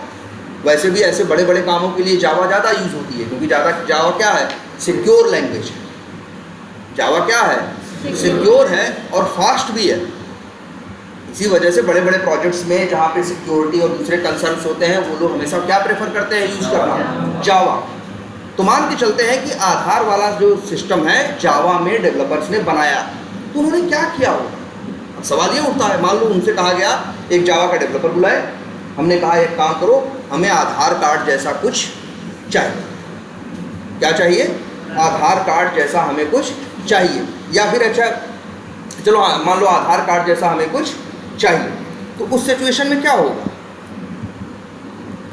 Speaker 1: वैसे भी ऐसे बड़े बड़े कामों के लिए जावा ज़्यादा यूज़ होती है, क्योंकि जावा क्या है, सिक्योर लैंग्वेज है। जावा क्या है, सिक्योर है और फास्ट भी है। इसी वजह से बड़े बड़े प्रोजेक्ट्स में जहाँ पे सिक्योरिटी और दूसरे कंसर्न्स होते हैं, वो लोग हमेशा क्या प्रेफर करते हैं यूज़ करना, जावा। तो मान के चलते हैं कि आधार वाला जो सिस्टम है जावा में डेवलपर्स ने बनाया, तो उन्होंने क्या किया हो। अब सवाल ये उठता है, मान लो उनसे कहा गया, एक जावा का डेवलपर बुलाए, हमने कहा एक काम करो, हमें आधार कार्ड जैसा कुछ चाहिए। क्या चाहिए, आधार कार्ड जैसा हमें कुछ चाहिए। या फिर अच्छा चलो मान लो आधार कार्ड जैसा हमें कुछ चाहिए, तो उस सिचुएशन में क्या होगा,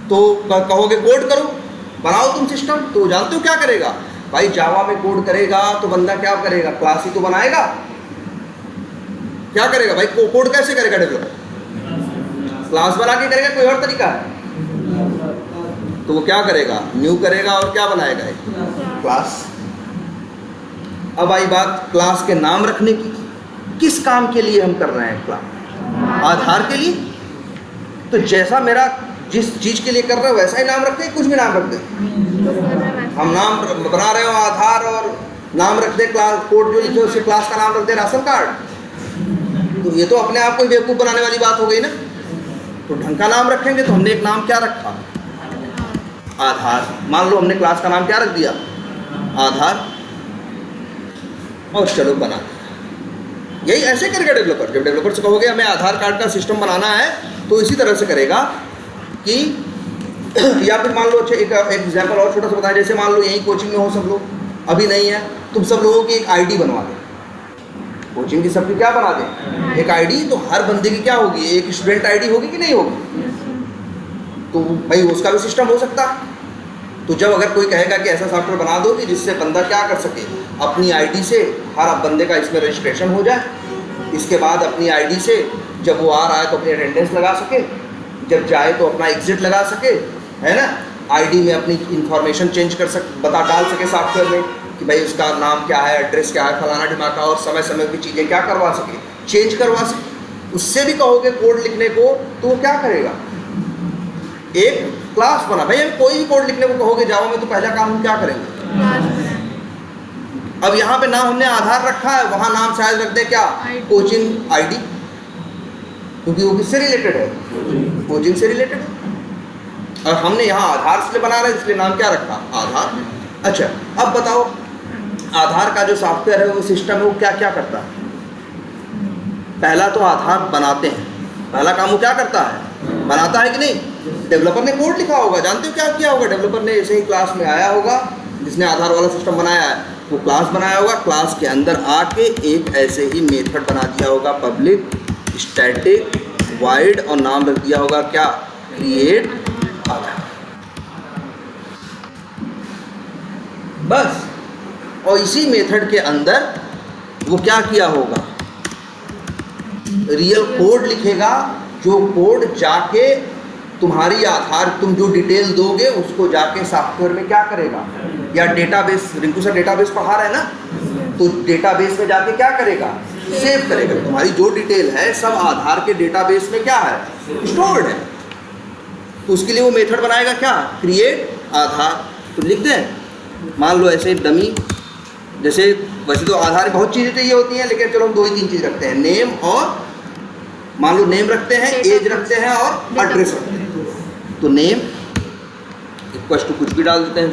Speaker 1: तो कहोगे कोड करो, बनाओ तुम सिस्टम। तो जानते हो क्या करेगा भाई, जावा में कोड करेगा तो बंदा क्या करेगा, क्लास ही तो बनाएगा। क्या करेगा भाई, कोड कैसे करेगा डेवलपर, क्लास बना के करेगा, कोई और तरीका है। तो वो क्या करेगा, न्यू करेगा और क्या बनाएगा, क्लास। अब आई बात क्लास के नाम रखने की, किस काम के लिए हम कर रहे हैं क्लास, आधार के लिए। तो जैसा मेरा जिस चीज़ के लिए कर रहे हो वैसा ही नाम रखते हैं, कुछ भी नाम रख दे। हम नाम बना रहे हो आधार और नाम रख दे क्लास, कोड जो लिखे उससे क्लास का नाम रख दे राशन कार्ड, तो ये तो अपने आप को बेवकूफ़ बनाने वाली बात हो गई ना। तो ढंग का नाम रखेंगे। तो हमने एक नाम क्या रखा, आधार। मान लो हमने क्लास का नाम क्या रख दिया, आधार, और चलो बना दिया। यही ऐसे करेगा डेवलपर। जब डेवलपर से कहोगे हमें आधार कार्ड का सिस्टम बनाना है, तो इसी तरह से करेगा कि या फिर मान लो अच्छा एक एग्जाम्पल और छोटा सा बताएं, जैसे मान लो यही कोचिंग में हो सब लोग, अभी नहीं है, तुम सब लोगों की एक आईडी बनवा दें, कोचिंग की सबकी क्या बना दें, एक आईडी। तो हर बंदे की क्या होगी, एक स्टूडेंट आईडी होगी कि नहीं होगी, तो भाई उसका भी सिस्टम हो सकता है। तो जब अगर कोई कहेगा कि ऐसा सॉफ्टवेयर बना दो कि जिससे बंदा क्या कर सके, अपनी आईडी से हर बंदे का इसमें रजिस्ट्रेशन हो जाए, इसके बाद अपनी आईडी से जब वो आ रहा है तो अपनी अटेंडेंस लगा सके, जब जाए तो अपना एग्जिट लगा सके, है ना। आईडी में अपनी इंफॉर्मेशन चेंज कर डाल सके सॉफ्टवेयर में कि भाई उसका नाम क्या है, एड्रेस क्या है, फलाना ढिमाका, और समय समय की चीज़ें क्या करवा सके, चेंज करवा सके। उससे भी कहोगे कोड लिखने को, तो वो क्या करेगा, एक क्लास बना। भाई हम कोई भी कोड लिखने को कहोगे जावा में, तो पहला काम हम क्या करेंगे। अब यहाँ पे नाम हमने आधार रखा है, वहाँ नाम शायद रख दे क्या, कोचिंग आईडी, क्योंकि वो किससे रिलेटेड है, कोचिंग से रिलेटेड है। और हमने यहाँ आधार इसलिए बना रहे हैं, इसलिए नाम क्या रखा, आधार। अच्छा अब बताओ, आधार का जो सॉफ्टवेयर है, वो सिस्टम है, वो क्या क्या करता है। पहला तो आधार बनाते हैं, पहला काम वो क्या करता है, बनाता है कि नहीं। डेवलपर ने कोड लिखा होगा, जानते हो क्या किया होगा, डेवलपर ने ऐसे ही क्लास में आया होगा, जिसने आधार वाला सिस्टम बनाया है वो क्लास बनाया होगा, क्लास के अंदर आके एक ऐसे ही मेथड बना दिया होगा, पब्लिक स्टैटिक वाइड, और नाम रख दिया होगा क्या, क्रिएट आधार, बस। और इसी मेथड के अंदर वो क्या किया होगा, रियल कोड लिखेगा, जो कोड जाके तुम्हारी आधार, तुम जो डिटेल दोगे उसको जाके सॉफ्टवेयर में क्या करेगा, या डेटाबेस, रिंकू सर डेटाबेस पढ़ा रहे हैं ना, तो डेटाबेस में जाके क्या करेगा, सेव करेगा। तुम्हारी जो डिटेल है सब आधार के डेटाबेस में क्या है, स्टोर्ड है। तो उसके लिए वो मेथड बनाएगा क्या, क्रिएट आधार। तो लिख दें, मान लो ऐसे डमी, जैसे वैसे तो आधार में बहुत चीज़ें चाहिए होती हैं, लेकिन चलो हम 2 ही 3 चीज़ रखते हैं, नेम और मान लो नेम रखते हैं, एज रखते हैं और एड्रेस रखते हैं। तो नेम इक्वल टू कुछ भी डाल देते हैं,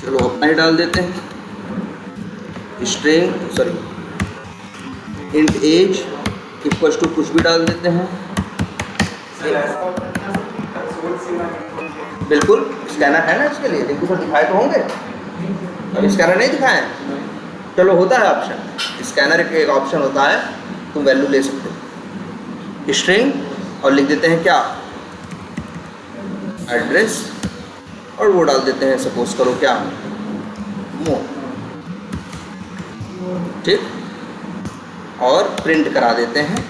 Speaker 1: चलो अपना ही डाल देते हैं, string sorry int age equal to कुछ भी डाल देते हैं। बिल्कुल स्कैनर है ना इसके लिए, देखो सर दिखाए तो होंगे, अब स्कैनर नहीं दिखाए, चलो होता है ऑप्शन, स्कैनर एक ऑप्शन होता है, तुम वैल्यू ले सकते हो, स्ट्रिंग और लिख देते हैं क्या, एड्रेस, और वो डाल देते हैं सपोज करो क्या, मोर, ठीक, और प्रिंट करा देते हैं।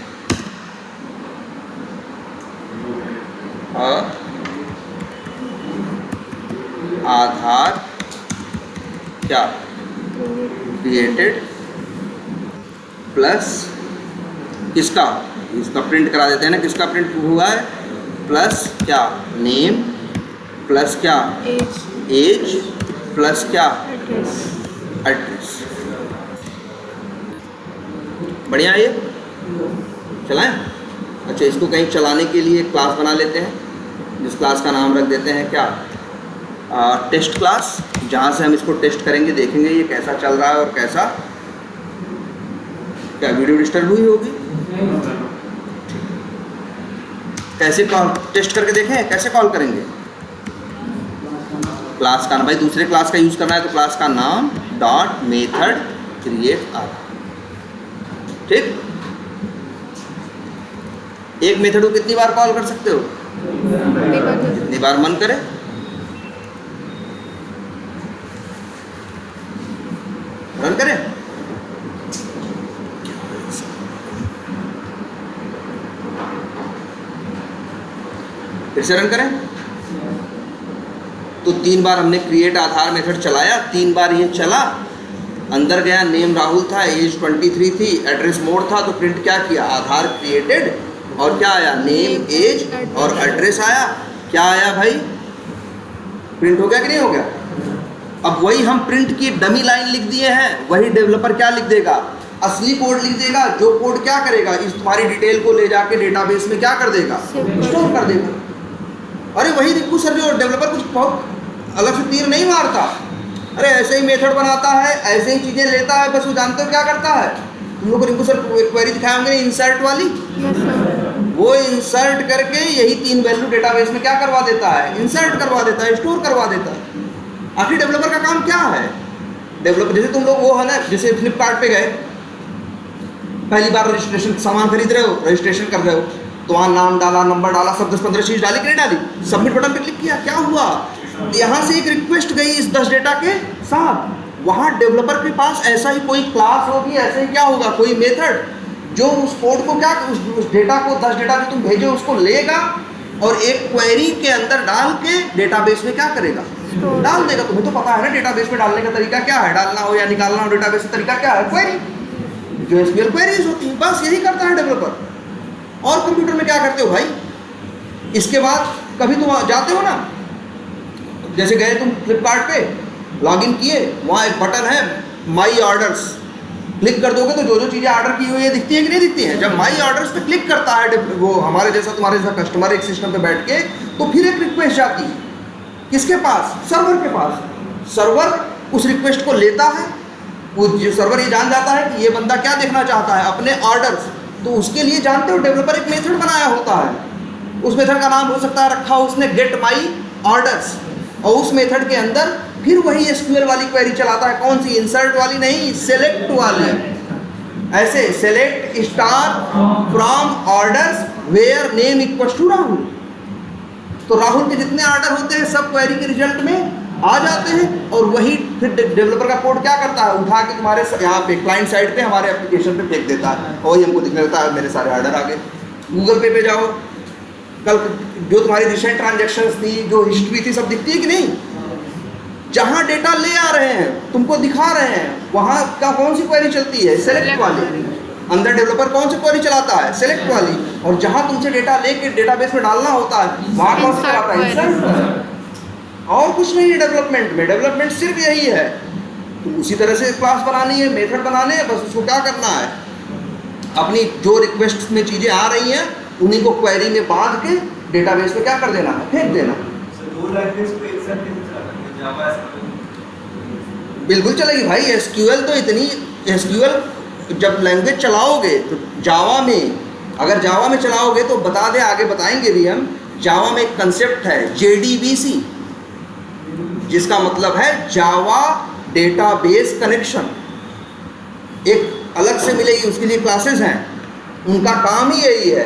Speaker 1: और आधार क्या क्रिएटेड प्लस किसका, इसका प्रिंट करा देते हैं ना, किसका प्रिंट हुआ है, प्लस क्या नेम, प्लस क्या एज, प्लस क्या एड्रेस। बढ़िया ये चलाएं। अच्छा, इसको कहीं चलाने के लिए क्लास बना लेते हैं, जिस क्लास का नाम रख देते हैं क्या, टेस्ट क्लास, जहाँ से हम इसको टेस्ट करेंगे, देखेंगे ये कैसा चल रहा है और कैसा, क्या वीडियो डिस्टर्ब हुई होगी, कैसे कॉल टेस्ट करके देखें, कैसे कॉल करेंगे क्लास का, भाई दूसरे क्लास का यूज़ करना है तो क्लास का नाम डॉट मेथड क्रिएट आधार, ठीक। एक मेथड को कितनी बार कॉल कर सकते हो, कितनी बार मन करे, रन करें। फिर से रन करें तो 3 बार हमने क्रिएट आधार मेथड चलाया, 3 बार ये चला, अंदर गया, नेम राहुल था, एज 23 थी, एड्रेस मोर था, तो प्रिंट क्या किया, आधार क्रिएटेड, और क्या आया, नेम एज और एड्रेस आया। क्या आया भाई, प्रिंट हो गया कि नहीं हो गया। अब वही हम प्रिंट की डमी लाइन लिख दिए हैं, वही डेवलपर क्या लिख देगा, असली कोड लिख देगा, जो कोड क्या करेगा, इस तुम्हारी डिटेल को ले जाके डेटाबेस में क्या कर देगा, स्टोर कर देगा। अरे वही रिंकू सर, जो डेवलपर कुछ बहुत अलग से तीर नहीं मारता, अरे ऐसे ही मेथड बनाता है, ऐसे ही चीज़ें लेता है, बस वो जानते हो क्या करता है। तुम लोग को रिंकू सर क्वेरी दिखाए होंगे इंसर्ट वाली, वो इंसर्ट करके यही 3 वैल्यू डेटाबेस में क्या करवा देता है, इंसर्ट करवा देता है, स्टोर करवा देता है। आखिर डेवलपर का काम क्या है, डेवलपर जैसे तुम लोग वो है ना, जैसे फ्लिपकार्ट पे गए, पहली बार रजिस्ट्रेशन सामान खरीद रहे हो, रजिस्ट्रेशन कर रहे हो, तो वहाँ नाम डाला, नंबर डाला, सब 10-15 चीज़ डाली कि नहीं डाली, सबमिट बटन पे क्लिक किया, क्या हुआ, यहाँ से एक रिक्वेस्ट गई इस 10 डेटा के साथ, वहाँ डेवलपर के पास ऐसा ही कोई क्लास होगी, ऐसे ही क्या होगा, कोई मेथड जो उस कोड को क्या, उस डेटा को 10 डेटा जो तुम भेजो उसको लेगा और एक क्वेरी के अंदर डाल के डेटाबेस में क्या करेगा, डाल देगा। तुम्हें तो पता है ना डेटाबेस में डालने का तरीका क्या है, डालना हो या निकालना हो डेटाबेस का तरीका क्या है, क्वेरी, जो एसक्यूएल क्वेरीज होती हैं, बस यही करता है डेवलपर। और कंप्यूटर में क्या करते हो भाई, इसके बाद कभी तुम जाते हो ना, जैसे गए तुम फ्लिपकार्ट पे, लॉगिन किए, वहाँ एक बटन है माई ऑर्डर्स, क्लिक कर दोगे तो जो जो चीज़ें ऑर्डर की हुई है दिखती है कि नहीं दिखती हैं। जब माई ऑर्डर्स पे क्लिक करता है वो हमारे जैसा तुम्हारे जैसा कस्टमर एक सिस्टम पे बैठ के, तो फिर एक रिक्वेस्ट जाती है किसके पास, सर्वर के पास। सर्वर उस रिक्वेस्ट को लेता है, वो जो सर्वर ये जान जाता है कि ये बंदा क्या देखना चाहता है, अपने ऑर्डर्स, तो उसके लिए जानते हो डेवलपर एक मेथड बनाया होता है। उस मेथड का नाम हो सकता है रखा उसने गेट माई ऑर्डर्स, और उस मेथड के अंदर फिर वही एसक्यूएल वाली क्वेरी चलाता है, कौन सी, इंसर्ट वाली नहीं, सेलेक्ट वाली। ऐसे select star from orders where name equals to Rahul, तो राहुल के जितने ऑर्डर होते हैं सब क्वेरी के रिजल्ट में आ जाते हैं। और वही फिर डेवलपर का कोड क्या करता है, उठा के तुम्हारे यहाँ पे क्लाइंट साइड पे हमारे एप्लीकेशन पे फेंक देता है, और वही हमको दिखने लगता है मेरे सारे ऑर्डर आ गए। गूगल पे जाओ, कल जो तुम्हारी रिसेंट ट्रांजेक्शन्स थी, जो हिस्ट्री थी, सब दिखती है कि नहीं। जहाँ डेटा ले आ रहे हैं तुमको दिखा रहे हैं, वहाँ का कौन सी क्वेरी चलती है, सेलेक्ट वाली। अंदर डेवलपर कौन सी क्वेरी चलाता है, सेलेक्ट वाली। और जहाँ तुमसे डेटा लेके डेटाबेस में डालना होता है, वहाँ कौन सा चलाता है, इंसर्ट। और कुछ नहीं है डेवलपमेंट में, डेवलपमेंट सिर्फ यही है। तो उसी तरह से क्लास बनानी है, मेथड बनाने हैं, बस उसको क्या करना है, अपनी जो रिक्वेस्ट में चीज़ें आ रही हैं उन्हीं को क्वेरी में बांध के डेटाबेस में क्या कर देना है, फेंक देना। बिल्कुल चलेगी भाई, एसक्यूएल तो इतनी, एसक्यूएल जब लैंग्वेज चलाओगे तो जावा में, अगर जावा में चलाओगे तो बता दें, आगे बताएंगे भी हम, जावा में एक कंसेप्ट है JDBC, जिसका मतलब है जावा डेटाबेस कनेक्शन। एक अलग से मिलेगी, उसके लिए क्लासेस हैं, उनका काम ही यही है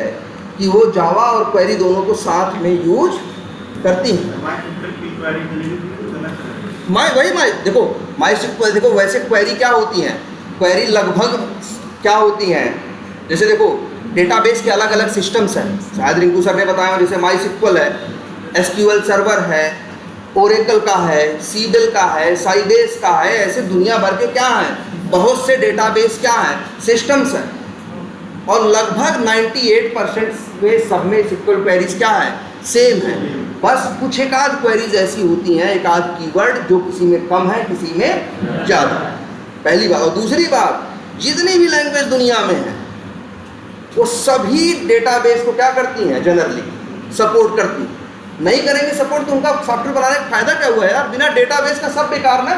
Speaker 1: कि वो जावा और क्वेरी दोनों को साथ में यूज करती हैं।
Speaker 3: MySQL की क्वेरी डिलीट करना चाहिए।
Speaker 1: माई देखो MySQL देखो वैसे क्वेरी क्या होती हैं, क्वेरी लगभग क्या होती हैं, जैसे देखो डेटाबेस के अलग अलग सिस्टम्स हैं, शायद रिंकू सर ने बताया, जैसे MySQL है, SQL सर्वर है, ओरेकल का है, सीडल का है, साइबेस का है, ऐसे दुनिया भर के क्या हैं, बहुत से डेटाबेस क्या हैं, सिस्टम्स हैं, और लगभग 98% में सब में SQL क्वेरीज क्या है, सेम है। बस कुछ एक आध क्वेरीज ऐसी होती हैं, एक आध कीवर्ड जो किसी में कम है, किसी में ज़्यादा है, पहली बात। और दूसरी बात, जितनी भी लैंग्वेज दुनिया में है वो सभी डेटाबेस को क्या करती हैं, जनरली सपोर्ट करती हैं। नहीं करेंगे सपोर्ट तो उनका सॉफ्टवेयर बनाने का फायदा क्या हुआ है यार, बिना डेटाबेस का सब बेकार ना।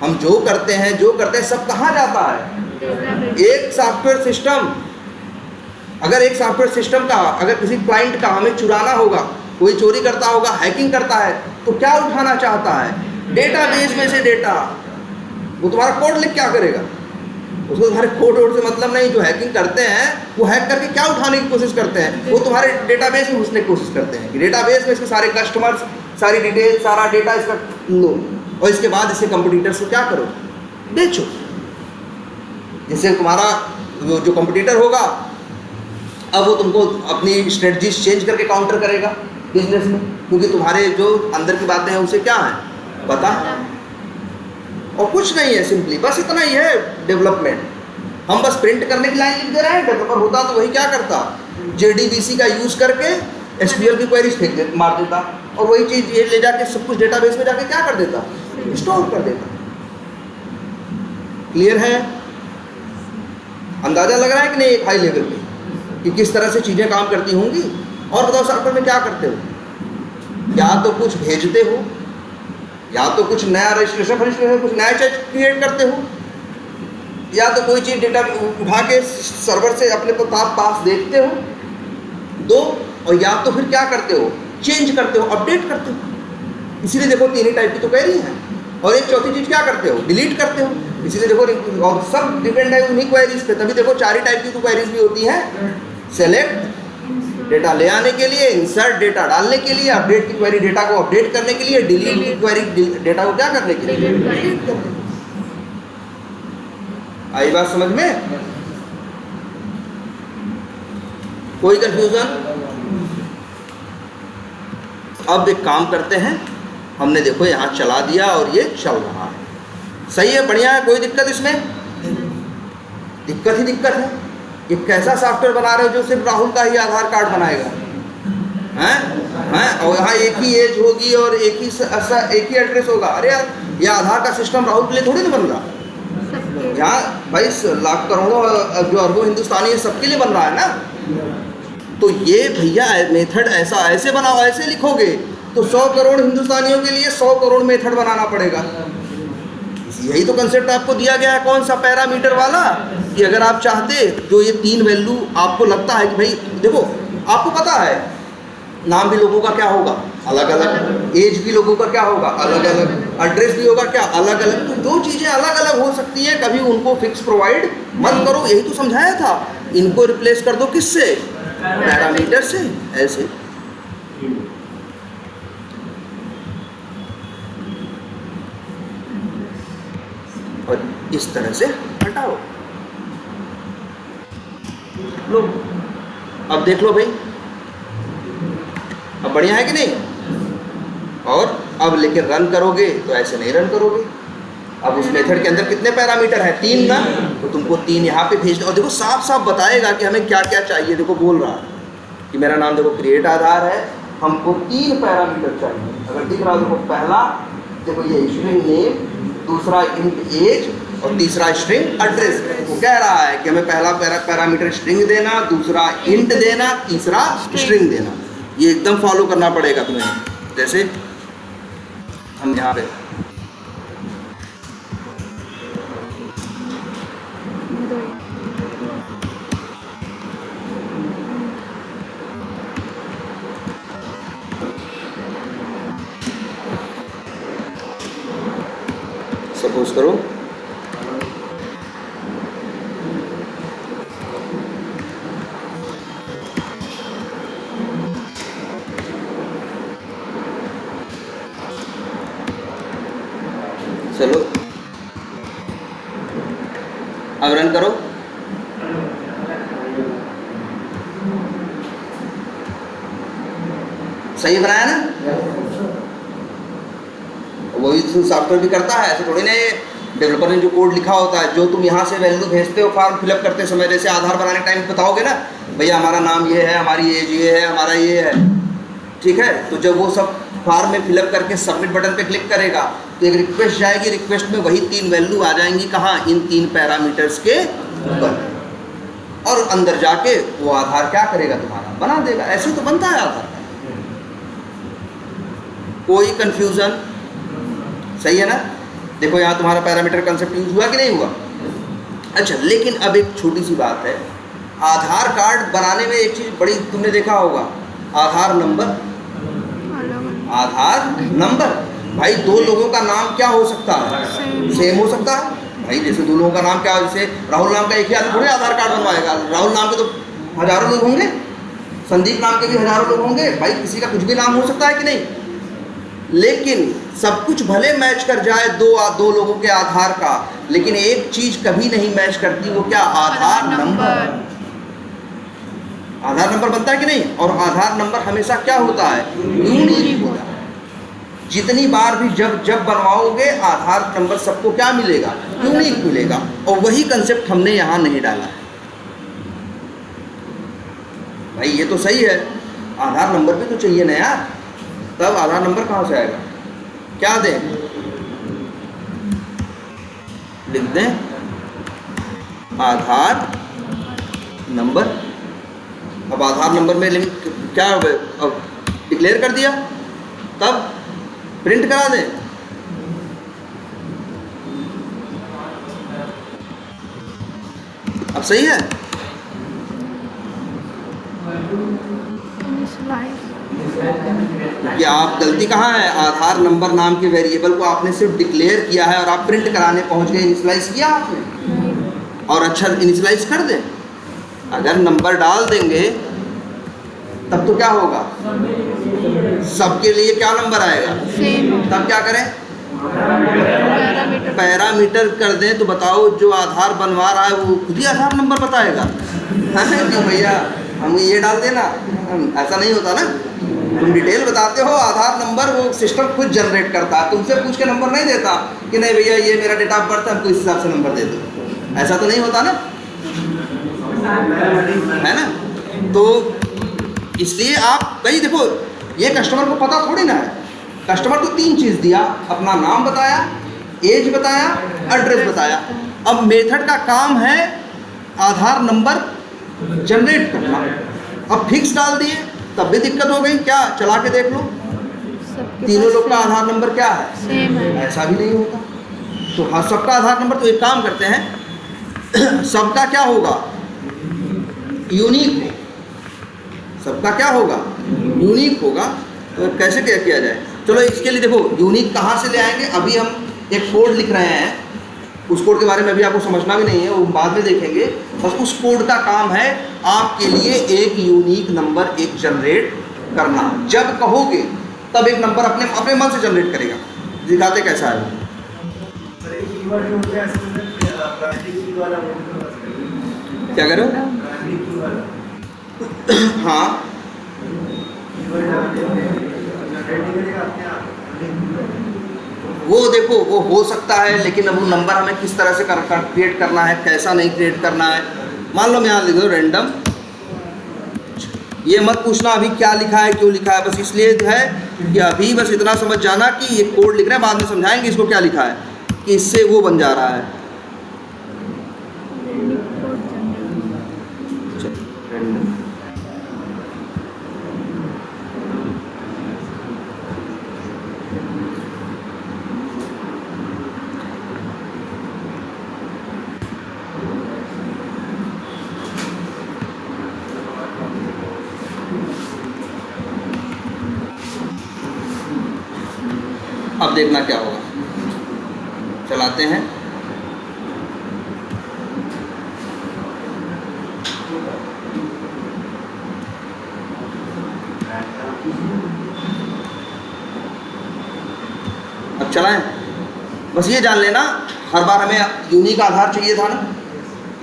Speaker 1: हम जो करते हैं सब कहाँ जाता है, एक सॉफ्टवेयर सिस्टम। अगर एक सॉफ्टवेयर सिस्टम का, अगर किसी क्लाइंट का हमें चुराना होगा, कोई चोरी करता होगा, हैकिंग करता है, तो क्या उठाना चाहता है, डेटाबेस में से डेटा। वो तुम्हारा कोड लिख क्या करेगा, उसको तुम्हारे कोड वोड से मतलब नहीं। जो हैकिंग करते हैं वो हैक करके क्या उठाने की कोशिश करते हैं, वो तुम्हारे डेटाबेस में घुसने की कोशिश करते हैं कि डेटाबेस में इसके सारे कस्टमर्स, सारी डिटेल, सारा डेटा इसका लो, और इसके बाद इसे कंपटीटर से क्या करो, बेचो। जिससे तुम्हारा जो कंपटीटर होगा, अब वो तुमको अपनी स्ट्रेटजीज चेंज करके काउंटर करेगा बिजनेस में, क्योंकि तुम्हारे जो अंदर की बातें हैं उसे क्या है, पता है। और कुछ नहीं है, सिंपली बस इतना ही है डेवलपमेंट। हम बस प्रिंट करने की लाइन लिख दे रहे हैं, डेवलपर होता तो वही क्या करता, JDBC का यूज़ करके SQL की क्वेरीज मार देता, और वही चीज़ ये ले जाके सब कुछ डेटाबेस में जाके क्या कर देता, स्टोर कर देता। क्लियर है, अंदाज़ा लग रहा है कि नहीं एक हाई लेवल पे कि किस तरह से चीज़ें काम करती होंगी। और बताओ सॉफ्टवेयर में क्या करते हो, या तो कुछ भेजते हो, या तो कुछ नया रजिस्ट्रेशन कुछ नया चीज क्रिएट करते हो, या तो कोई चीज़ डेटा उठा के सर्वर से अपने पास देखते हो, दो, और या तो फिर क्या करते हो, चेंज करते हो, अपडेट करते हो। इसीलिए देखो तीन ही टाइप की तो क्वेरी है, और एक चौथी चीज़ क्या करते हो, डिलीट करते हो। इसीलिए देखो, और सब डिपेंड है उन्हीं क्वेरीज पे, तभी देखो चार ही टाइप की तो क्वेरीज भी होती हैं, सेलेक्ट डेटा ले आने के लिए, इंसर्ट डेटा डालने के लिए, अपडेट की क्वेरी डेटा को अपडेट करने के लिए, डिलीट की क्वेरी डेटा को क्या करने के लिए, डिलीट करने। आई बात समझ में, कोई कंफ्यूजन? अब एक काम करते हैं, हमने देखो यहाँ चला दिया और ये चल रहा है, सही है, बढ़िया है, कोई दिक्कत इसमें? दिक्कत ही दिक्कत है। ये कैसा सॉफ्टवेयर बना रहे हो जो सिर्फ राहुल का ही आधार कार्ड बनाएगा, हैं? और यहाँ एक ही एज होगी और एक ही एड्रेस होगा। अरे यार, ये आधार का सिस्टम राहुल के लिए थोड़ी ना बन रहा, यहाँ 22 लाख करोड़ों जो अरबों हिंदुस्तानी है सबके लिए बन रहा है ना। तो ये भैया मेथड ऐसा ऐसे बनाओ, ऐसे लिखोगे तो 100 करोड़ हिंदुस्तानियों के लिए 100 करोड़ मेथड बनाना पड़ेगा। यही तो कंसेप्ट आपको दिया गया है, कौन सा, पैरामीटर वाला, कि अगर आप चाहते जो ये 3 वैल्यू आपको लगता है कि भाई देखो, आपको पता है नाम भी लोगों का क्या होगा, अलग अलग, एज भी लोगों का क्या होगा, अलग अलग, एड्रेस भी होगा क्या, अलग अलग। तो जो चीज़ें अलग अलग हो सकती हैं, कभी उनको फिक्स प्रोवाइड मत करो, यही तो समझाया था। इनको रिप्लेस कर दो किससे, पैरामीटर से, ऐसे। और इस तरह से हटाओ। लो, अब देख लो भाई, अब बढ़िया है कि नहीं। और अब लेकिन रन करोगे तो ऐसे नहीं रन करोगे। अब उस मेथड के अंदर कितने पैरामीटर हैं, 3 ना, तो तुमको 3 यहाँ पे भेजना। और देखो साफ साफ बताएगा कि हमें क्या क्या चाहिए। देखो बोल रहा है कि मेरा नाम देखो क्रिएट आधार है, हमको 3 पैरामीटर चाहिए। अगर दिख रहा देखो, पहला देखो ये स्ट्रिंग नेम, दूसरा इंट एज, और तीसरा स्ट्रिंग एड्रेस। वो कह रहा है कि हमें पहला पैरामीटर स्ट्रिंग देना, दूसरा इंट देना, तीसरा स्ट्रिंग देना। ये एकदम फॉलो करना पड़ेगा तुम्हें। जैसे हम यहाँ पे सपोज करो चलो अब रन करो। सही बनाया ना? वही सॉफ्टवेयर भी करता है, ऐसे थोड़ी ना ये डेवलपर ने जो कोड लिखा होता है, जो तुम यहाँ से वैल्यू भेजते हो फॉर्म फिलअप करते समय, जैसे आधार बनाने टाइम बताओगे ना भैया हमारा नाम ये है, हमारी एज ये है, हमारा ये है, ठीक है, तो जब वो सब फॉर्म में फिलअप करके सबमिट बटन पे क्लिक करेगा तो एक रिक्वेस्ट जाएगी, रिक्वेस्ट में वही 3 वैल्यू आ जाएंगी, कहाँ, इन 3 पैरामीटर्स के ऊपर, और अंदर जाके वो आधार क्या करेगा, तुम्हारा बना देगा। ऐसे तो बनता है आधार। कोई कंफ्यूजन? सही है ना? देखो यहाँ तुम्हारा पैरामीटर कंसेप्ट यूज हुआ कि नहीं हुआ? अच्छा, लेकिन अब एक छोटी सी बात है, आधार कार्ड बनाने में एक चीज़ बड़ी तुमने देखा होगा, आधार नंबर। आधार नंबर, भाई 2 लोगों का नाम क्या हो सकता है? सेम हो सकता है भाई। जैसे 2 लोगों का नाम क्या हो, जैसे राहुल नाम का एक ही आदमी थोड़े आधार कार्ड बनवाएगा। राहुल नाम के तो हजारों लोग होंगे, संदीप नाम के भी हजारों लोग होंगे भाई, किसी का कुछ भी नाम हो सकता है कि नहीं? लेकिन सब कुछ भले मैच कर जाए दो लोगों के आधार का, लेकिन एक चीज कभी नहीं मैच करती, वो क्या? आधार नंबर। आधार नंबर बनता है कि नहीं? और आधार नंबर हमेशा क्या होता है? यूनिक होता है। जितनी बार भी जब बनवाओगे आधार नंबर सबको क्या मिलेगा? यूनिक मिलेगा। और वही कंसेप्ट हमने यहाँ नहीं डाला है भाई। ये तो सही है, आधार नंबर भी तो चाहिए ना यार, तब आधार नंबर कहाँ से आएगा? क्या दें? लिख दें आधार नंबर। अब आधार नंबर में लिंक क्या अब डिक्लेयर कर दिया, तब प्रिंट करा दें। अब सही है? कि आप गलती कहाँ है, आधार नंबर नाम के वेरिएबल को आपने सिर्फ डिक्लेयर किया है और आप प्रिंट कराने पहुंच गए, इनिशियलाइज किया आपने, और अच्छा इनिशियलाइज कर दें। अगर नंबर डाल देंगे तब तो क्या होगा, सबके लिए क्या नंबर आएगा? तब क्या करें? पैरामीटर कर दें तो बताओ जो आधार बनवा रहा है वो खुद ही आधार नंबर बताएगा। क्यों भैया हम ये डाल देना, ऐसा नहीं होता ना। तुम डिटेल बताते हो, आधार नंबर वो सिस्टम खुद जनरेट करता है, तुमसे पूछ के नंबर नहीं देता कि नहीं भैया ये मेरा डेट ऑफ बर्थ है, हमको इस हिसाब से नंबर दे दो। ऐसा तो नहीं होता ना, है ना? तो इसलिए आप भाई देखो, ये कस्टमर को पता थोड़ी ना है। कस्टमर को 3 चीज़ दिया, अपना नाम बताया, एज बताया, एड्रेस बताया। अब मेथड का काम है आधार नंबर जनरेट करना। अब फिक्स डाल दिए तब भी दिक्कत हो गई, क्या चला के देख लो, तीनों लोग का आधार नंबर क्या है? सेम है। ऐसा भी नहीं होता। तो हाँ, सबका आधार नंबर, तो एक काम करते हैं सबका क्या होगा? यूनिक हो। सबका क्या होगा? यूनिक होगा। तो कैसे क्या किया जाए? चलो इसके लिए देखो यूनिक कहाँ से ले आएंगे। अभी हम एक कोड लिख रहे हैं, उस कोड के बारे में अभी आपको समझना भी नहीं है, वो बाद में देखेंगे। बस उस कोड का काम है आपके लिए एक यूनिक नंबर एक जनरेट करना। जब कहोगे तब एक नंबर अपने मन से जनरेट करेगा। दिखाते कैसा है? क्या करो? हाँ, वो देखो वो हो सकता है, लेकिन अब वो नंबर हमें किस तरह से क्रिएट करना है, कैसा नहीं क्रिएट करना है। मान लो मैं यहाँ लिख दो रैंडम। ये मत पूछना अभी क्या लिखा है, क्यों लिखा है, बस इसलिए है कि अभी बस इतना समझ जाना कि ये कोड लिख रहे हैं, बाद में समझाएंगे इसको क्या लिखा है, कि इससे वो बन जा रहा है। अब देखना क्या होगा, चलाते हैं। अब चलाएं। बस ये जान लेना, हर बार हमें यूनिक आधार चाहिए था ना,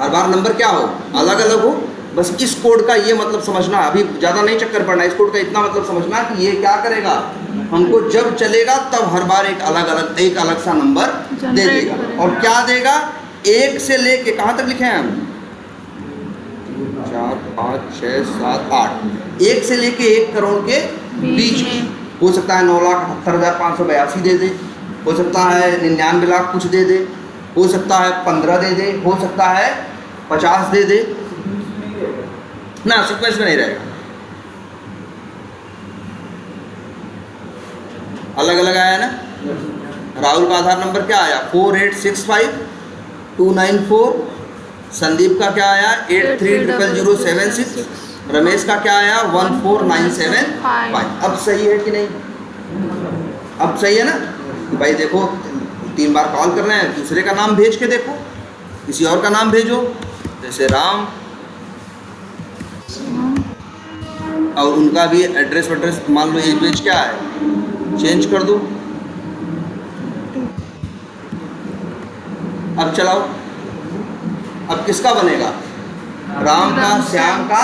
Speaker 1: हर बार नंबर क्या हो, अलग अलग हो। बस इस कोड का ये मतलब समझना, अभी ज़्यादा नहीं चक्कर पड़ना, इस कोड का इतना मतलब समझना कि ये क्या करेगा, हमको जब चलेगा तब हर बार एक अलग सा नंबर दे देगा। और क्या देगा, 1 से लेके कहाँ तक लिखे हैं हम, 4 5 6 7 8, 1 से लेके 1 करोड़ के बीच में। हो सकता है 9,78,582 दे दे, हो सकता है 99 लाख कुछ दे दे, हो सकता है 15 दे दे, हो सकता है 50 दे दे ना, सीक्वेंस में नहीं रहेगा, अलग अलग आया ना। राहुल का आधार नंबर क्या आया, 48652994। संदीप का क्या आया, 83000076। रमेश का क्या आया, 14975। अब सही है कि नहीं, अब सही है ना। भाई देखो 3 बार कॉल कर रहे हैं, दूसरे का नाम भेज के देखो, किसी और का नाम भेजो, जैसे राम, और उनका भी एड्रेस मान लो एज क्या है, चेंज कर दो। अब चलाओ, अब किसका बनेगा, राम का, श्याम का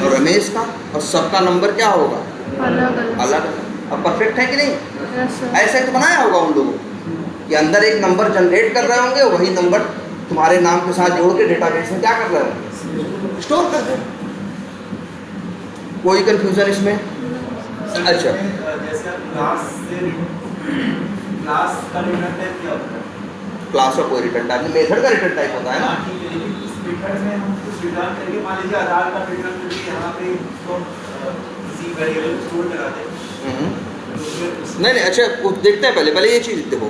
Speaker 1: और रमेश का, और सबका नंबर क्या होगा, अलग। अब परफेक्ट है कि नहीं, ऐसे तो बनाया होगा उन लोगों कि अंदर एक नंबर जनरेट कर रहे होंगे, वही नंबर तुम्हारे नाम के साथ जोड़ के डेटाबेस में क्या कर रहे होंगे, स्टोर कर दे। कोई कंफ्यूजन इसमें? अच्छा,
Speaker 3: जैसे क्लास का रिटर्न टाइप क्या होता है?
Speaker 1: क्लास का कोई रिटर्न टाइप नहीं, मेथड का रिटर्न टाइप होता है ना।
Speaker 3: ठीक है, लेकिन इस मेथड में हम कुछ रिटर्न करके, मान लीजिए आधार का रिटर्न करके यहाँ पे तो किसी वेरिएबल स्टोर कराते हैं।
Speaker 1: नहीं, अच्छा वो देखते हैं, पहले ये चीज़ देखो।